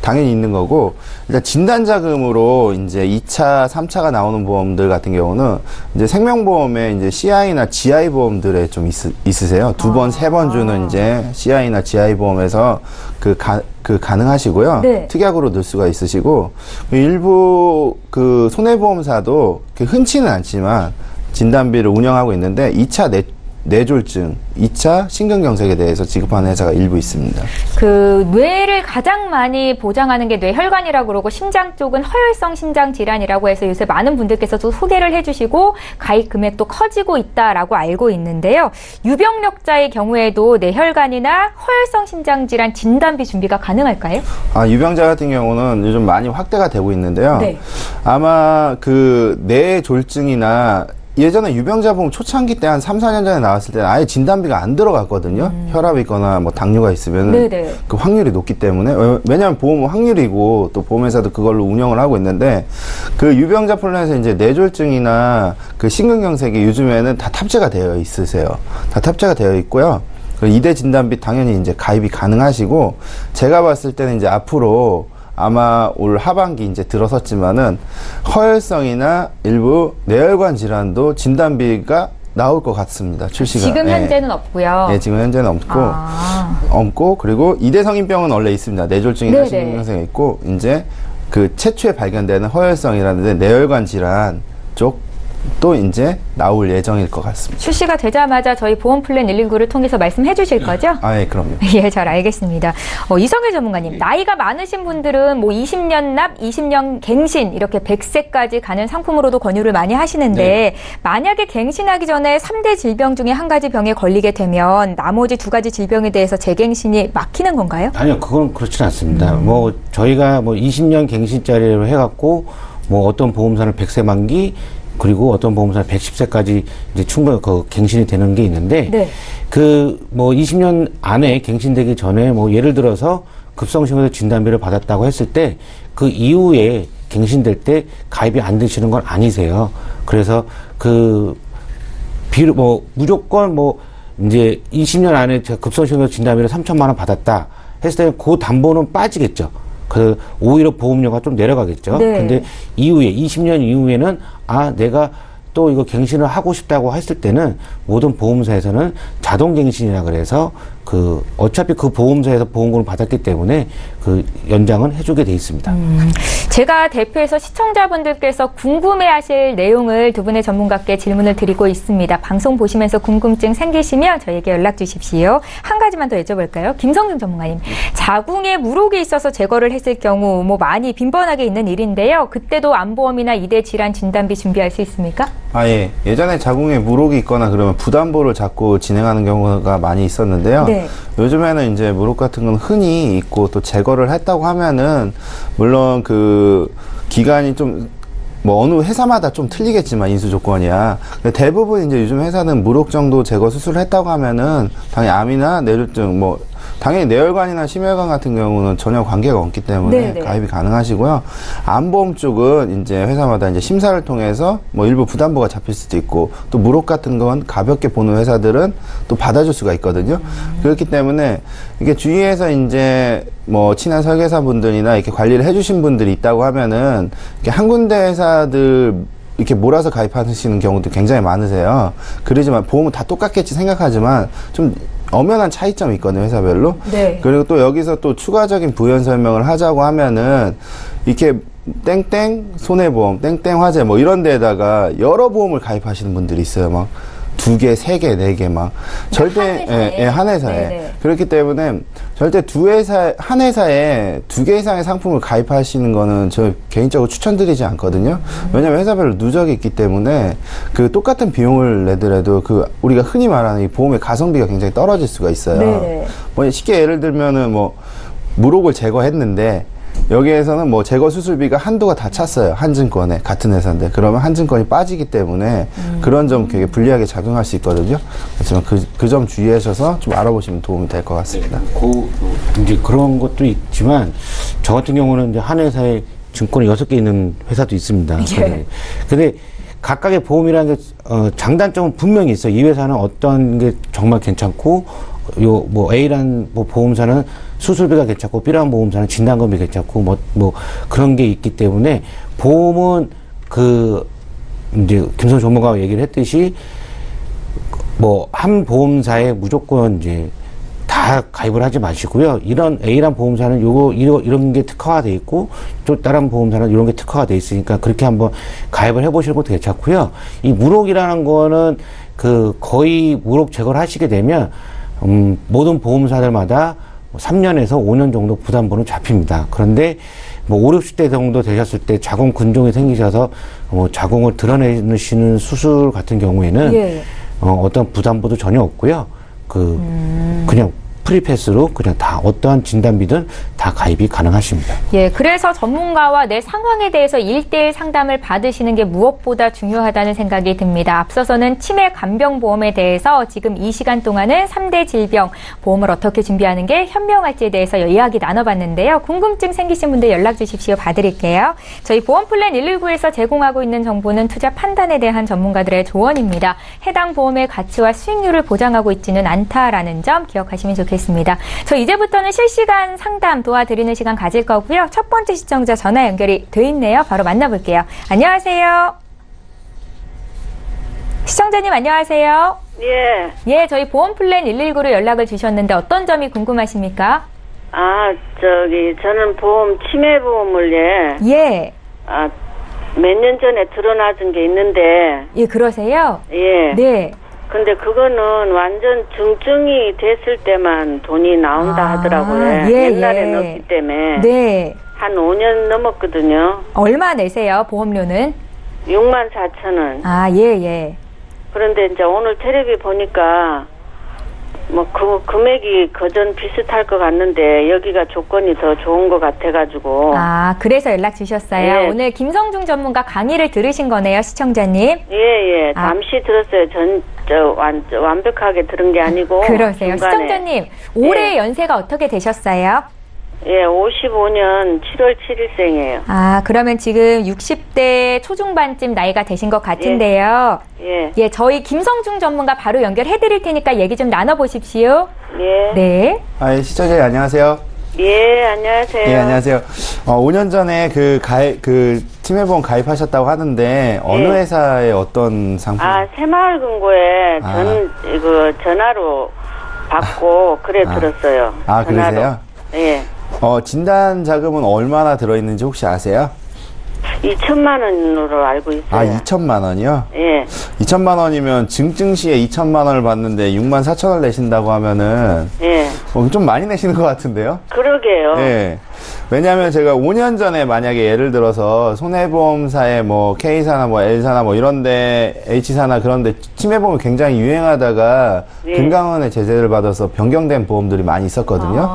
당연히 있는 거고, 일단 진단자금으로 이제 2차, 3차가 나오는 보험들 같은 경우는 이제 생명보험에 이제 CI나 GI 보험들에 좀 있으세요. 두 번, 세 번 주는 이제 CI나 GI 보험에서 가능하시고요. 네. 특약으로 넣을 수가 있으시고, 일부 그 손해보험사도 흔치는 않지만 진단비를 운영하고 있는데 2차 뇌졸중, 2차 심근경색에 대해서 지급하는 회사가 일부 있습니다. 그 뇌를 가장 많이 보장하는 게 뇌혈관이라고 그러고 심장 쪽은 허혈성 심장 질환이라고 해서 요새 많은 분들께서도 소개를 해주시고 가입 금액도 커지고 있다라고 알고 있는데요. 유병력자의 경우에도 뇌혈관이나 허혈성 심장 질환 진단비 준비가 가능할까요? 유병자 같은 경우는 요즘 많이 확대가 되고 있는데요. 네. 아마 그 뇌졸중이나 예전에 유병자 보험 초창기 때 한 3, 4년 전에 나왔을 때는 아예 진단비가 안 들어갔거든요. 혈압이 있거나 뭐 당뇨가 있으면 네네. 그 확률이 높기 때문에. 왜냐하면 보험은 확률이고 또 보험회사도 그걸로 운영을 하고 있는데 그 유병자 플랜에서 이제 뇌졸중이나 그 심근경색이 요즘에는 다 탑재가 되어 있으세요. 다 탑재가 되어 있고요. 2대 진단비 당연히 이제 가입이 가능하시고 제가 봤을 때는 이제 앞으로 아마 올 하반기 이제 들어섰지만은 허혈성이나 일부 뇌혈관 질환도 진단비가 나올 것 같습니다. 출시가. 지금 현재는 없고요. 네, 지금 현재는 없고 그리고 2대 성인병은 원래 있습니다. 뇌졸중이나 심근경색이 있고 이제 그 최초에 발견되는 허혈성이라든지 뇌혈관 질환 쪽 또 이제 나올 예정일 것 같습니다. 출시가 되자마자 저희 보험 플랜 119를 통해서 말씀해 주실 거죠? 예, 그럼요. 예, 잘 알겠습니다. 이성일 전문가님, 나이가 많으신 분들은 뭐 20년 납, 20년 갱신 이렇게 100세까지 가는 상품으로도 권유를 많이 하시는데 네. 만약에 갱신하기 전에 3대 질병 중에 한 가지 병에 걸리게 되면 나머지 2가지 질병에 대해서 재갱신이 막히는 건가요? 아니요, 그건 그렇진 않습니다. 뭐 저희가 뭐 20년 갱신짜리로 해갖고 뭐 어떤 보험사는 100세 만기 그리고 어떤 보험사는 110세까지 이제 충분히 그 갱신이 되는 게 있는데, 네. 그 뭐 20년 안에 갱신되기 전에 뭐 예를 들어서 급성심근경색 진단비를 받았다고 했을 때 그 이후에 갱신될 때 가입이 안 되시는 건 아니세요. 그래서 무조건 뭐 이제 20년 안에 제가 급성심근경색 진단비를 3천만 원 받았다 했을 때는 그 담보는 빠지겠죠. 오히려 보험료가 좀 내려가겠죠. 네. 근데 이후에, 20년 이후에는, 내가 또 이거 갱신을 하고 싶다고 했을 때는 모든 보험사에서는 자동 갱신이라 그래서 어차피 그 보험사에서 보험금을 받았기 때문에 연장은 해주게 돼 있습니다. 제가 대표해서 시청자분들께서 궁금해하실 내용을 두 분의 전문가께 질문을 드리고 있습니다. 방송 보시면서 궁금증 생기시면 저희에게 연락 주십시오. 한 가지만 더 여쭤볼까요? 김성준 전문가님, 자궁에 물혹이 있어서 제거를 했을 경우 뭐 많이 빈번하게 있는 일인데요. 그때도 암보험이나 2대 질환 진단비 준비할 수 있습니까? 예. 예전에 자궁에 물혹이 있거나 그러면 부담보를 잡고 진행하는 경우가 많이 있었는데요. 네. 요즘에는 이제 물혹 같은 건 흔히 있고 또 제거를 했다고 하면은 물론 그 기간이 좀 뭐 어느 회사마다 좀 틀리겠지만 인수 조건이야. 근데 대부분 이제 요즘 회사는 무록 정도 제거 수술을 했다고 하면은 당연히 암이나 뇌졸중 뭐 당연히 뇌혈관이나 심혈관 같은 경우는 전혀 관계가 없기 때문에 네네. 가입이 가능하시고요. 암보험 쪽은 이제 회사마다 이제 심사를 통해서 뭐 일부 부담부가 잡힐 수도 있고 또 무록 같은 건 가볍게 보는 회사들은 또 받아줄 수가 있거든요. 그렇기 때문에 이게 주위에서 이제 뭐 친한 설계사분들이나 이렇게 관리를 해주신 분들이 있다고 하면은 이렇게 한 군데 회사들 이렇게 몰아서 가입하시는 경우도 굉장히 많으세요. 그러지만 보험은 다 똑같겠지 생각하지만 좀 엄연한 차이점이 있거든요, 회사별로. 네. 그리고 또 여기서 또 추가적인 부연 설명을 하자고 하면은 이렇게 땡땡 손해보험, 땡땡 화재 뭐 이런 데다가 여러 보험을 가입하시는 분들이 있어요. 막 2개, 3개, 4개 막 절대 한 회사에. 한 회사에 네네. 그렇기 때문에 절대 한 회사에 2개 이상의 상품을 가입하시는 거는 저 개인적으로 추천드리지 않거든요. 왜냐면 회사별로 누적이 있기 때문에 그 똑같은 비용을 내더라도 그 우리가 흔히 말하는 이 보험의 가성비가 굉장히 떨어질 수가 있어요. 네네. 뭐 쉽게 예를 들면은 뭐 무록을 제거했는데 여기에서는 뭐 제거 수술비가 한도가 다 찼어요. 한증권에 같은 회사인데 그러면 한증권이 빠지기 때문에 그런 점 되게 불리하게 작용할 수 있거든요. 그렇지만 그 점 주의하셔서 좀 알아보시면 도움이 될 것 같습니다. 이제 그런 것도 있지만 저 같은 경우는 이제 한 회사에 증권이 6개 있는 회사도 있습니다. 예. 근데 각각의 보험이라는 게 장단점은 분명히 있어요. 이 회사는 어떤 게 정말 괜찮고 요 뭐 A라는 뭐 보험사는 수술비가 괜찮고 B라는 보험사는 진단금이 괜찮고 뭐 그런 게 있기 때문에 보험은 그 이제 김성 전문가가 얘기를 했듯이 뭐 한 보험사에 무조건 이제 다 가입을 하지 마시고요. 이런 A란 보험사는 이런 게 특화가 돼 있고 또 다른 보험사는 이런 게 특화가 돼 있으니까 그렇게 한번 가입을 해보시는 것도 괜찮고요. 이 무록이라는 거는 그 거의 무록 제거를 하시게 되면 모든 보험사들마다 3년에서 5년 정도 부담보는 잡힙니다. 그런데 뭐 5, 60대 정도 되셨을 때 자궁 근종이 생기셔서 뭐 자궁을 드러내시는 수술 같은 경우에는 예. 어떤 부담보도 전혀 없고요. 그냥 프리패스로 그냥 다 어떠한 진단비든 다 가입이 가능하십니다. 예, 그래서 전문가와 내 상황에 대해서 1대1 상담을 받으시는 게 무엇보다 중요하다는 생각이 듭니다. 앞서서는 치매 간병보험에 대해서 지금 이 시간 동안은 3대 질병 보험을 어떻게 준비하는 게 현명할지에 대해서 이야기 나눠봤는데요. 궁금증 생기신 분들 연락 주십시오. 봐드릴게요. 저희 보험플랜 119에서 제공하고 있는 정보는 투자 판단에 대한 전문가들의 조언입니다. 해당 보험의 가치와 수익률을 보장하고 있지는 않다라는 점 기억하시면 좋겠습니다. 저 이제부터는 실시간 상담 도와드리는 시간 가질 거고요. 첫 번째 시청자 전화 연결이 돼 있네요. 바로 만나볼게요. 안녕하세요. 시청자님 안녕하세요. 예. 예, 저희 보험플랜 119로 연락을 주셨는데 어떤 점이 궁금하십니까? 저는 치매보험을 예. 몇 년 전에 들어놔준 게 있는데, 예, 그러세요? 예. 네. 근데 그거는 완전 중증이 됐을 때만 돈이 나온다 하더라고요. 예, 옛날에 예. 넣었기 때문에. 네. 한 5년 넘었거든요. 얼마 내세요, 보험료는? 64,000원. 아, 예, 예. 그런데 이제 오늘 텔레비 보니까, 금액이 그전 비슷할 것 같는데, 여기가 조건이 더 좋은 것 같아가지고. 아, 그래서 연락 주셨어요. 예. 오늘 김성중 전문가 강의를 들으신 거네요, 시청자님. 예. 잠시 들었어요. 완벽하게 들은 게 아니고. 그러세요. 중간에. 시청자님, 올해 예. 연세가 어떻게 되셨어요? 예, 55년 7월 7일생이에요. 아, 그러면 지금 60대 초중반쯤 나이가 되신 것 같은데요. 예. 예, 저희 김성중 전문가 바로 연결해 드릴 테니까 얘기 좀 나눠보십시오. 예. 네. 예, 시청자님 안녕하세요. 예, 안녕하세요. 예, 안녕하세요. 5년 전에 치매보험 가입하셨다고 하는데 어느 예. 회사의 어떤 상품? 새마을금고에 전화로 받고 들었어요. 아, 전화로. 그러세요? 예. 진단 자금은 얼마나 들어있는지 혹시 아세요? 2천만 원으로 알고 있어요. 아, 2천만 원이요? 예. 2천만 원이면 증증 시에 2천만 원을 받는데 6만 4천 원 내신다고 하면은 예. 좀 많이 내시는 것 같은데요? 그러게요. 예. 왜냐하면 제가 5년 전에 만약에 예를 들어서 손해보험사에 뭐 K사나 뭐 L사나 뭐 이런데 H사나 그런데 치매보험이 굉장히 유행하다가 네. 금강원의 제재를 받아서 변경된 보험들이 많이 있었거든요.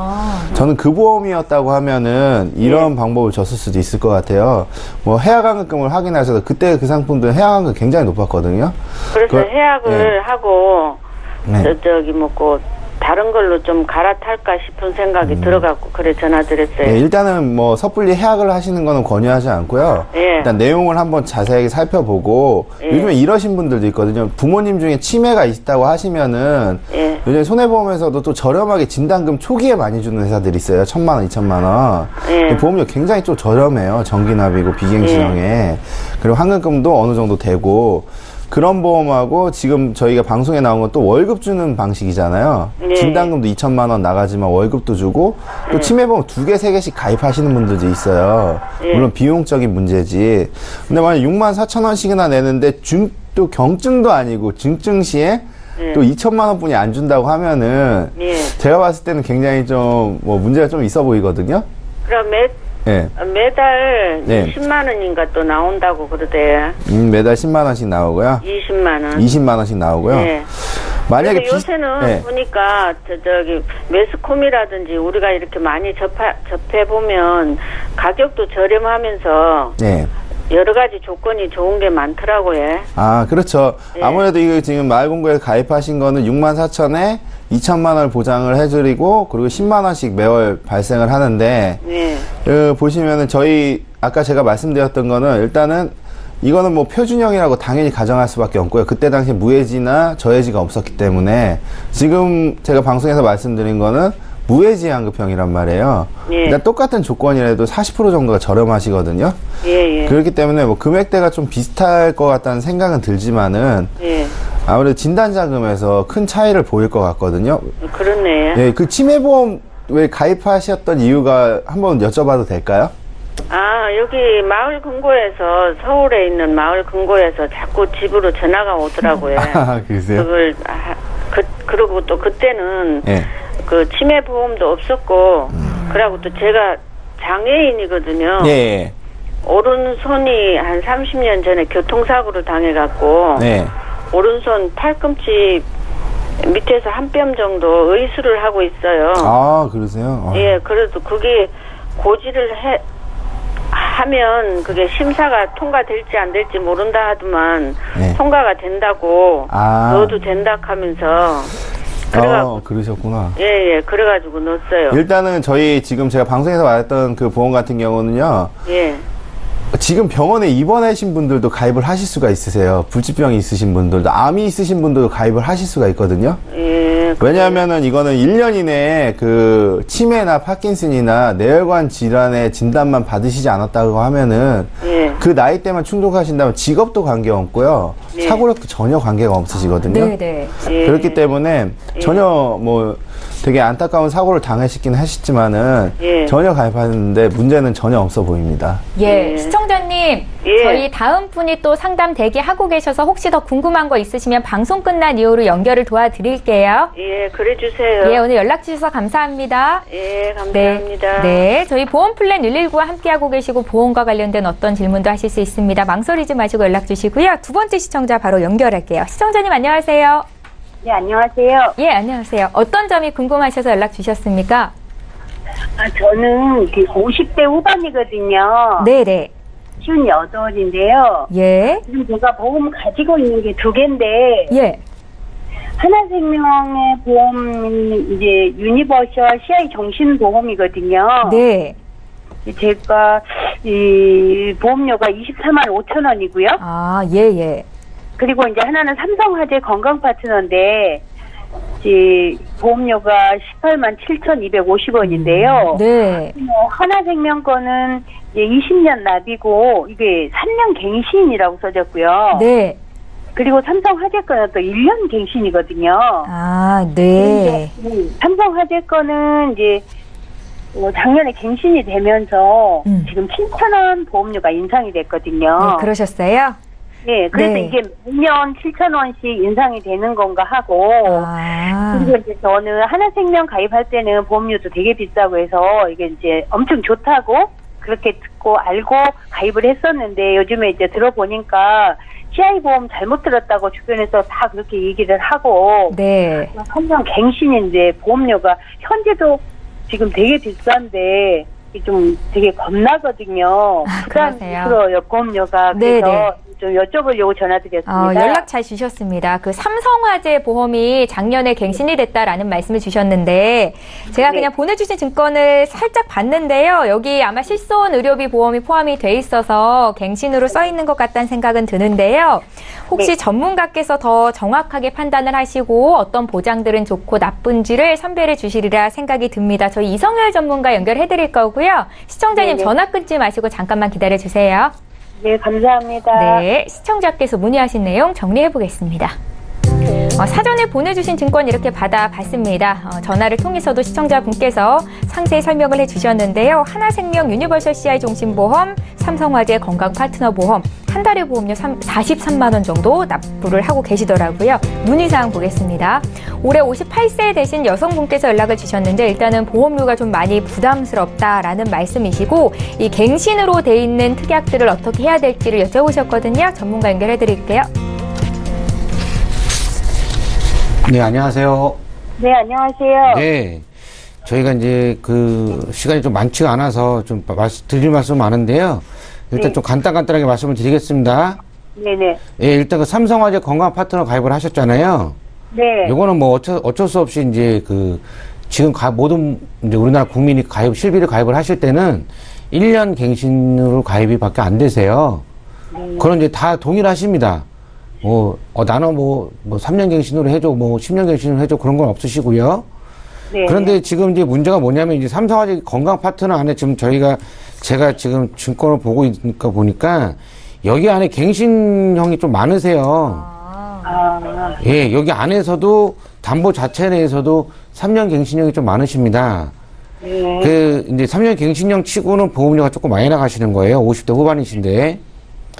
저는 그 보험이었다고 하면은 이런 방법을 줬을 수도 있을 것 같아요. 뭐 해약환급금을 확인하셔서 그때 그 상품들은 해약환급 굉장히 높았거든요. 그래서 그걸- 해약을 하고 네. 저기 뭐고 다른 걸로 좀 갈아탈까 싶은 생각이 들어갖고 그래 전화드렸어요. 예, 일단은 뭐 섣불리 해약을 하시는 거는 권유하지 않고요. 예. 일단 내용을 한번 자세하게 살펴보고 예. 요즘에 이러신 분들도 있거든요. 부모님 중에 치매가 있다고 하시면은 예. 요즘 손해보험에서도 또 저렴하게 진단금 초기에 많이 주는 회사들이 있어요. 1,000만 원, 2,000만 원. 예. 보험료 굉장히 좀 저렴해요. 정기납이고 비갱신형에. 그리고 환급금도 어느 정도 되고 그런 보험하고 지금 저희가 방송에 나온 건 또 월급 주는 방식이잖아요. 예. 진단금도 2,000만 원 나가지만 월급도 주고 또 치매보험 2개, 3개씩 가입하시는 분들도 있어요. 예. 물론 비용적인 문제지. 근데 만약 64,000원씩이나 내는데 또 경증도 아니고 증증 시에 또 2,000만 원뿐이 안 준다고 하면은 예. 제가 봤을 때는 굉장히 좀 뭐 문제가 좀 있어 보이거든요. 그럼 예. 매달 네. 20만 원인가 또 나온다고 그러대. 매달 10만 원씩 나오고요. 20만 원. 20만 원씩 나오고요. 예. 만약에 그래서 요새는 예. 보니까 저기 매스컴이라든지 우리가 이렇게 많이 접해 보면 가격도 저렴하면서 예. 여러 가지 조건이 좋은 게 많더라고요. 아, 그렇죠. 예. 아무래도 이거 지금 마을공고에서 가입하신 거는 64,000에 2,000만 원을 보장을 해드리고 그리고 10만 원씩 매월 발생을 하는데 네. 보시면은 저희 아까 제가 말씀드렸던 거는 일단은 이거는 뭐 표준형이라고 당연히 가정할 수밖에 없고요. 그때 당시 무해지나 저해지가 없었기 때문에 지금 제가 방송에서 말씀드린 거는 무해지 환급형이란 말이에요. 예. 일단 똑같은 조건이라도 40% 정도가 저렴하시거든요. 예, 예. 그렇기 때문에 뭐 금액대가 좀 비슷할 것 같다는 생각은 들지만은 예. 아무래도 진단자금에서 큰 차이를 보일 것 같거든요. 그렇네. 예, 그 치매보험 왜 가입하셨던 이유가 한번 여쭤봐도 될까요? 아, 여기 마을 금고에서 서울에 있는 마을 금고에서 자꾸 집으로 전화가 오더라고요. 아, 그러세요? 그걸 그러고 또 그때는 예. 그 치매 보험도 없었고 그러고 또 제가 장애인이거든요. 예. 오른손이 한 30년 전에 교통사고를 당해갖고 네. 오른손 팔꿈치 밑에서 한 뼘 정도 의수를 하고 있어요. 아, 그러세요? 아. 예, 그래도 그게 고지를 하면 그게 심사가 통과될지 안 될지 모른다 하더만 네. 통과가 된다고 아. 넣어도 된다 하면서 그래가 그러셨구나. 예, 그래가지고 넣었어요. 일단은 저희 지금 제가 방송에서 말했던 그 보험 같은 경우는요. 예. 지금 병원에 입원하신 분들도 가입을 하실 수가 있으세요. 불치병이 있으신 분들도, 암이 있으신 분들도 가입을 하실 수가 있거든요. 예. 왜냐하면은 이거는 1년 이내에 그 치매나 파킨슨이나 뇌혈관 질환의 진단만 받으시지 않았다고 하면은 예. 그 나이 때만 충족하신다면 직업도 관계없고요. 네. 사고력도 전혀 관계가 없으시거든요. 네네. 예. 그렇기 때문에 전혀 뭐 되게 안타까운 사고를 당하시긴 하셨지만은 예. 전혀 가입하는데 문제는 전혀 없어 보입니다. 예, 예. 시청자님, 예. 저희 다음 분이 또 상담 대기하고 계셔서 혹시 더 궁금한 거 있으시면 방송 끝난 이후로 연결을 도와드릴게요. 예, 그래 주세요. 예, 오늘 연락 주셔서 감사합니다. 예, 네, 감사합니다. 네, 저희 보험플랜 119와 함께하고 계시고 보험과 관련된 어떤 질문도 하실 수 있습니다. 망설이지 마시고 연락 주시고요. 두 번째 시청자 바로 연결할게요. 시청자님 안녕하세요. 네, 안녕하세요. 예, 안녕하세요. 어떤 점이 궁금하셔서 연락 주셨습니까? 저는 50대 후반이거든요. 네네. 58인데요. 예, 지금 제가 보험 가지고 있는 게 2개인데, 예, 하나생명의 보험이 이제 유니버셜 CI 정신보험이거든요. 네. 제가 이 보험료가 24만 5천 원이고요. 아, 예, 예. 그리고 이제 하나는 삼성화재 건강파트너인데, 이제 보험료가 18만 7,250원인데요. 네. 하나생명 거는 이제 20년 납이고 이게 3년 갱신이라고 써졌고요. 네. 그리고 삼성화재 거는 또 1년 갱신이거든요. 아, 네. 삼성화재 거는 이제 작년에 갱신이 되면서 지금 7,000원 보험료가 인상이 됐거든요. 네, 그러셨어요? 예, 그래서 네. 이게 매년 7,000원씩 인상이 되는 건가 하고, 아. 그리고 이제 저는 하나생명 가입할 때는 보험료도 되게 비싸고 해서 이게 이제 엄청 좋다고 그렇게 듣고 알고 가입을 했었는데 요즘에 이제 들어보니까 CI 보험 잘못 들었다고 주변에서 다 그렇게 얘기를 하고, 네. 선명 갱신인데 보험료가 현재도 지금 되게 비싼데 좀 되게 겁나거든요. 아, 부담이 그러세요? 들어요, 보험료가. 네네. 그래서 좀 여쭤보려고 전화드렸습니다. 연락 잘 주셨습니다. 그 삼성화재 보험이 작년에 갱신이 됐다라는 말씀을 주셨는데 제가 네. 그냥 보내주신 증권을 살짝 봤는데요. 여기 아마 실손 의료비 보험이 포함이 돼 있어서 갱신으로 써 있는 것 같다는 생각은 드는데요. 혹시 네. 전문가께서 더 정확하게 판단을 하시고 어떤 보장들은 좋고 나쁜지를 선별해 주시리라 생각이 듭니다. 저희 이성열 전문가 연결해 드릴 거고요. 시청자님 네네. 전화 끊지 마시고 잠깐만 기다려 주세요. 네, 감사합니다. 네, 시청자께서 문의하신 내용 정리해 보겠습니다. 사전에 보내주신 증권 이렇게 받아봤습니다. 전화를 통해서도 시청자분께서 상세히 설명을 해주셨는데요. 하나생명 유니버설 CI 종신보험, 삼성화재 건강파트너보험, 한 달에 보험료 43만 원 정도 납부를 하고 계시더라고요. 문의사항 보겠습니다. 올해 58세 되신 여성분께서 연락을 주셨는데 일단은 보험료가 좀 많이 부담스럽다라는 말씀이시고 이 갱신으로 돼 있는 특약들을 어떻게 해야 될지를 여쭤보셨거든요. 전문가 연결해 드릴게요. 네, 안녕하세요. 네, 안녕하세요. 네. 저희가 이제 그 시간이 좀 많지가 않아서 좀 드릴 말씀 많은데요. 일단 네. 좀 간단하게 말씀을 드리겠습니다. 네네. 예, 일단 그 삼성화재 건강 파트너 가입을 하셨잖아요. 네. 요거는 뭐 어쩔 수 없이 이제 그 지금 모든 이제 우리나라 국민이 실비를 가입을 하실 때는 1년 갱신으로 가입이 밖에 안 되세요. 그런 이제 다 동일하십니다. 나는 뭐 3년 갱신으로 해줘, 10년 갱신으로 해줘, 그런 건 없으시고요. 네. 그런데 지금 이제 문제가 뭐냐면 이제 삼성화재 건강 파트너 안에 지금 제가 지금 증권을 보고 있으니까 보니까 여기 안에 갱신형이 좀 많으세요. 아, 예, 여기 안에서도 담보 자체 내에서도 3년 갱신형이 좀 많으십니다. 네. 이제 3년 갱신형 치고는 보험료가 조금 많이 나가시는 거예요. 50대 후반이신데.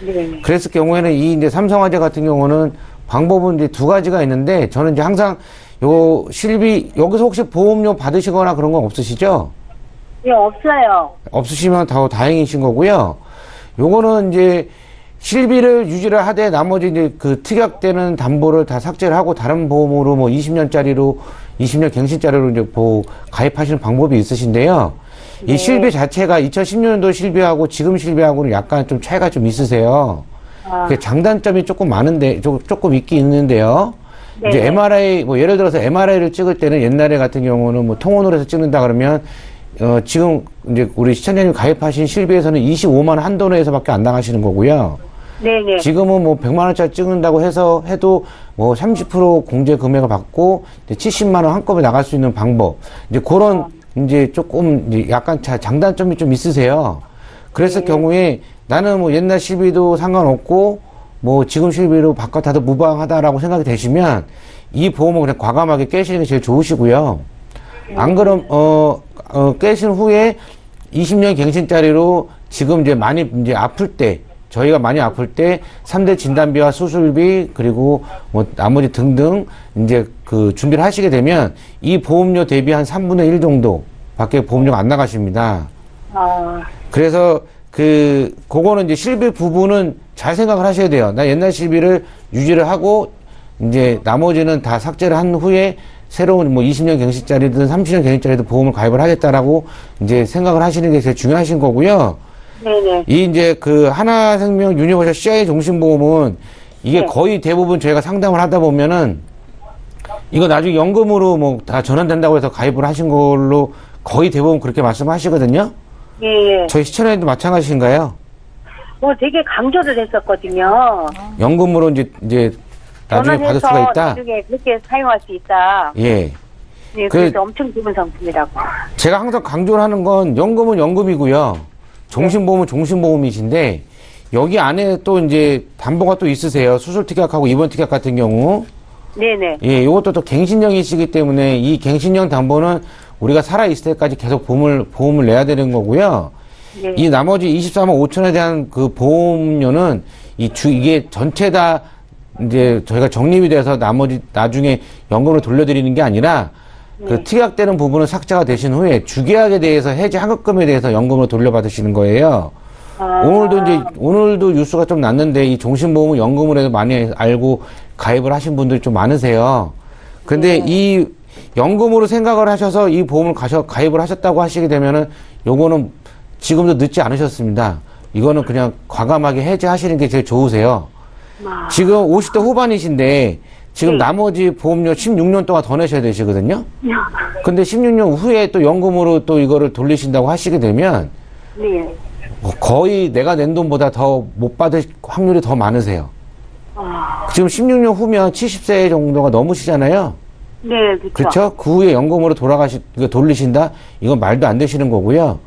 네. 그랬을 경우에는 이제 삼성화재 같은 경우는 방법은 이제 두 가지가 있는데 저는 이제 항상 요 실비 여기서 혹시 보험료 받으시거나 그런 건 없으시죠? 네, 없어요. 없으시면 더 다행이신 거고요. 요거는 이제 실비를 유지를 하되 나머지 이제 그 특약되는 담보를 다 삭제를 하고 다른 보험으로 20년 갱신짜리로 이제 가입하시는 방법이 있으신데요. 이 실비 자체가 2010년도 실비하고 지금 실비하고는 약간 좀 차이가 좀 있으세요. 장단점이 조금 많은데, 조금 있긴 있는데요. 네. 이제 MRI, 예를 들어서 MRI를 찍을 때는 옛날에 같은 경우는 통원으로 해서 찍는다 그러면, 지금 이제 우리 시청자님 가입하신 실비에서는 25만 원 한도 내에서밖에 안 나가시는 거고요. 네네. 지금은 100만 원짜리 찍는다고 해도 30% 공제 금액을 받고 70만 원 한꺼번에 나갈 수 있는 방법. 이제 그런 이제 조금 이제 약간 장단점이 좀 있으세요. 그랬을 경우에 나는 옛날 실비도 상관없고 지금 실비로 바꿔다도 무방하다라고 생각이 되시면 이 보험은 그냥 과감하게 깨시는 게 제일 좋으시고요. 안 그럼 깨신 후에 20년 갱신짜리로 지금 이제 많이 이제 아플 때 저희가 많이 아플 때 3대 진단비와 수술비 그리고 나머지 등등 이제 그 준비를 하시게 되면 이 보험료 대비 한 3분의 1 정도 밖에 보험료가 안 나가십니다. 그래서 그거는 이제 실비 부분은 잘 생각을 하셔야 돼요. 나 옛날 실비를 유지를 하고 이제 나머지는 다 삭제를 한 후에 새로운 20년 갱신짜리든 30년 갱신짜리든 보험을 가입을 하겠다라고 이제 생각을 하시는 게 제일 중요하신 거고요. 네네. 이 이제 그 하나생명 유니버설 CI 종신보험은 이게 네. 거의 대부분 저희가 상담을 하다 보면은 이거 나중에 연금으로 다 전환된다고 해서 가입을 하신 걸로 거의 대부분 그렇게 말씀하시거든요. 예. 저희 시청자님도 마찬가지신가요? 되게 강조를 했었거든요. 연금으로 이제 나중에 받을 수가 있다. 나중에 그렇게 사용할 수 있다. 예. 네, 그래서 엄청 좋은 상품이라고. 제가 항상 강조를 하는 건 연금은 연금이고요. 종신보험은 종신보험이신데 여기 안에 또 이제 담보가 또 있으세요. 수술 특약하고 입원 특약 같은 경우. 네네. 예, 이것도 또 갱신형이시기 때문에 이 갱신형 담보는 우리가 살아있을 때까지 계속 보험을 내야 되는 거고요. 네. 이 나머지 24만 5천에 대한 그 보험료는 이게 전체 다 이제 저희가 적립이 돼서 나중에 연금으로 돌려드리는 게 아니라 그 특약되는 부분은 삭제가 되신 후에 주계약에 대해서 해지 환급금에 대해서 연금으로 돌려받으시는 거예요. 오늘도 뉴스가 좀 났는데 이 종신보험은 연금으로 해서 많이 알고 가입을 하신 분들이 좀 많으세요. 근데 이 연금으로 생각을 하셔서 이 보험을 가입을 하셨다고 하시게 되면은 요거는 지금도 늦지 않으셨습니다. 이거는 그냥 과감하게 해지하시는 게 제일 좋으세요. 지금 50대 후반이신데 지금 나머지 보험료 16년 동안 더 내셔야 되시거든요. 근데 16년 후에 또 연금으로 또 이거를 돌리신다고 하시게 되면 네. 거의 내가 낸 돈보다 더 못 받을 확률이 더 많으세요. 지금 16년 후면 70세 정도가 넘으시잖아요. 네, 그렇죠? 그 후에 연금으로 돌리신다? 이건 말도 안 되시는 거고요.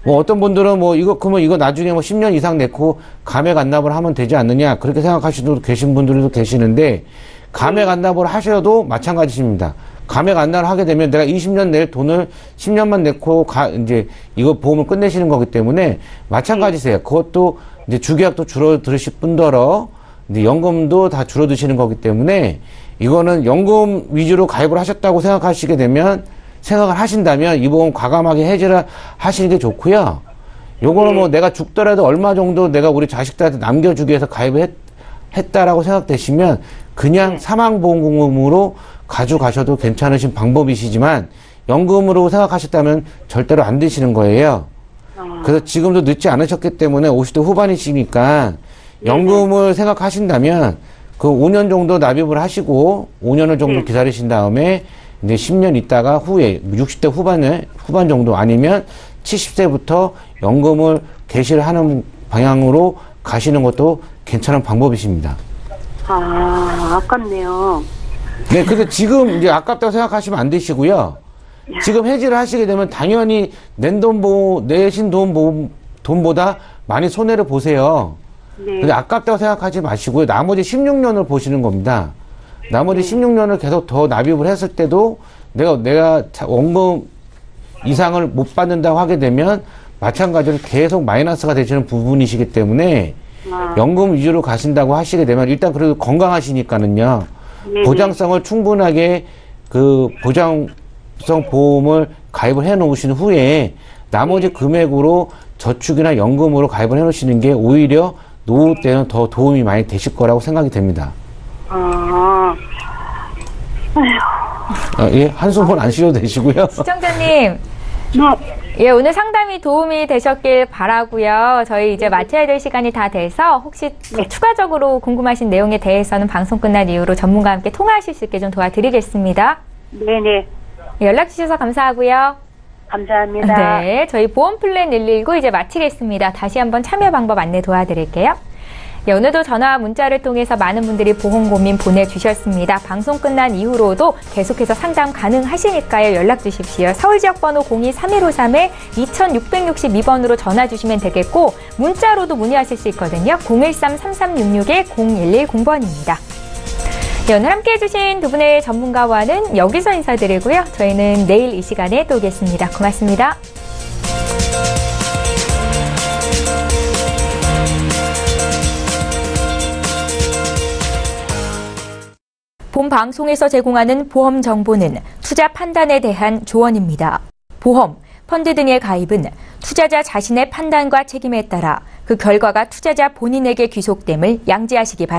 뭐 어떤 분들은 그러면 이거 나중에 10년 이상 내고 감액안납을 하면 되지 않느냐, 그렇게 생각하시는 계신 분들도 계시는데, 감액안납을 하셔도 마찬가지입니다. 감액안납을 하게 되면 내가 20년 낼 돈을 10년만 내고 이제 이거 보험을 끝내시는 거기 때문에 마찬가지세요. 그것도 이제 주계약도 줄어드실 뿐더러 이제 연금도 다 줄어드시는 거기 때문에 이거는 연금 위주로 가입을 하셨다고 생각을 하신다면 이 보험 과감하게 해지를 하시는 게 좋고요. 요거는 내가 죽더라도 얼마 정도 내가 우리 자식들한테 남겨주기 위해서 가입을 했다라고 생각되시면 그냥 사망보험금으로 가져가셔도 괜찮으신 방법이시지만 연금으로 생각하셨다면 절대로 안 되시는 거예요. 그래서 지금도 늦지 않으셨기 때문에 50대 후반이시니까 연금을 생각하신다면 그 5년 정도 납입을 하시고 5년을 정도 기다리신 다음에 이제 10년 있다가 후에 60대 후반 정도 아니면 70세부터 연금을 개시를 하는 방향으로 가시는 것도 괜찮은 방법이십니다. 아깝네요. 네, 근데 지금 이제 아깝다고 생각하시면 안 되시고요. 지금 해지를 하시게 되면 당연히 내신 돈보다 많이 손해를 보세요. 네. 근데 아깝다고 생각하지 마시고요. 나머지 16년을 보시는 겁니다. 나머지 16년을 계속 더 납입을 했을 때도 내가 원금 이상을 못 받는다고 하게 되면 마찬가지로 계속 마이너스가 되시는 부분이시기 때문에 연금 위주로 가신다고 하시게 되면 일단 그래도 건강하시니까는요. 보장성을 충분하게 그 보장성 보험을 가입을 해 놓으신 후에 나머지 금액으로 저축이나 연금으로 가입을 해 놓으시는 게 오히려 노후 때는 더 도움이 많이 되실 거라고 생각이 됩니다. 예, 한숨은 안 쉬어도 되시고요. 시청자님. 예, 오늘 상담이 도움이 되셨길 바라고요. 저희 이제 마쳐야 될 시간이 다 돼서 혹시 추가적으로 궁금하신 내용에 대해서는 방송 끝난 이후로 전문가와 함께 통화하실 수 있게 좀 도와드리겠습니다. 네네. 연락 주셔서 감사하고요. 감사합니다. 네, 저희 보험플랜 119 이제 마치겠습니다. 다시 한번 참여 방법 안내 도와드릴게요. 네, 오늘도 전화와 문자를 통해서 많은 분들이 보험 고민 보내주셨습니다. 방송 끝난 이후로도 계속해서 상담 가능하시니까요. 연락 주십시오. 서울지역번호 02-3153-2662번으로 전화 주시면 되겠고 문자로도 문의하실 수 있거든요. 013-3366-0110번입니다. 네, 오늘 함께해 주신 두 분의 전문가와는 여기서 인사드리고요. 저희는 내일 이 시간에 또 오겠습니다. 고맙습니다. 본 방송에서 제공하는 보험 정보는 투자 판단에 대한 조언입니다. 보험, 펀드 등의 가입은 투자자 자신의 판단과 책임에 따라 그 결과가 투자자 본인에게 귀속됨을 양지하시기 바랍니다.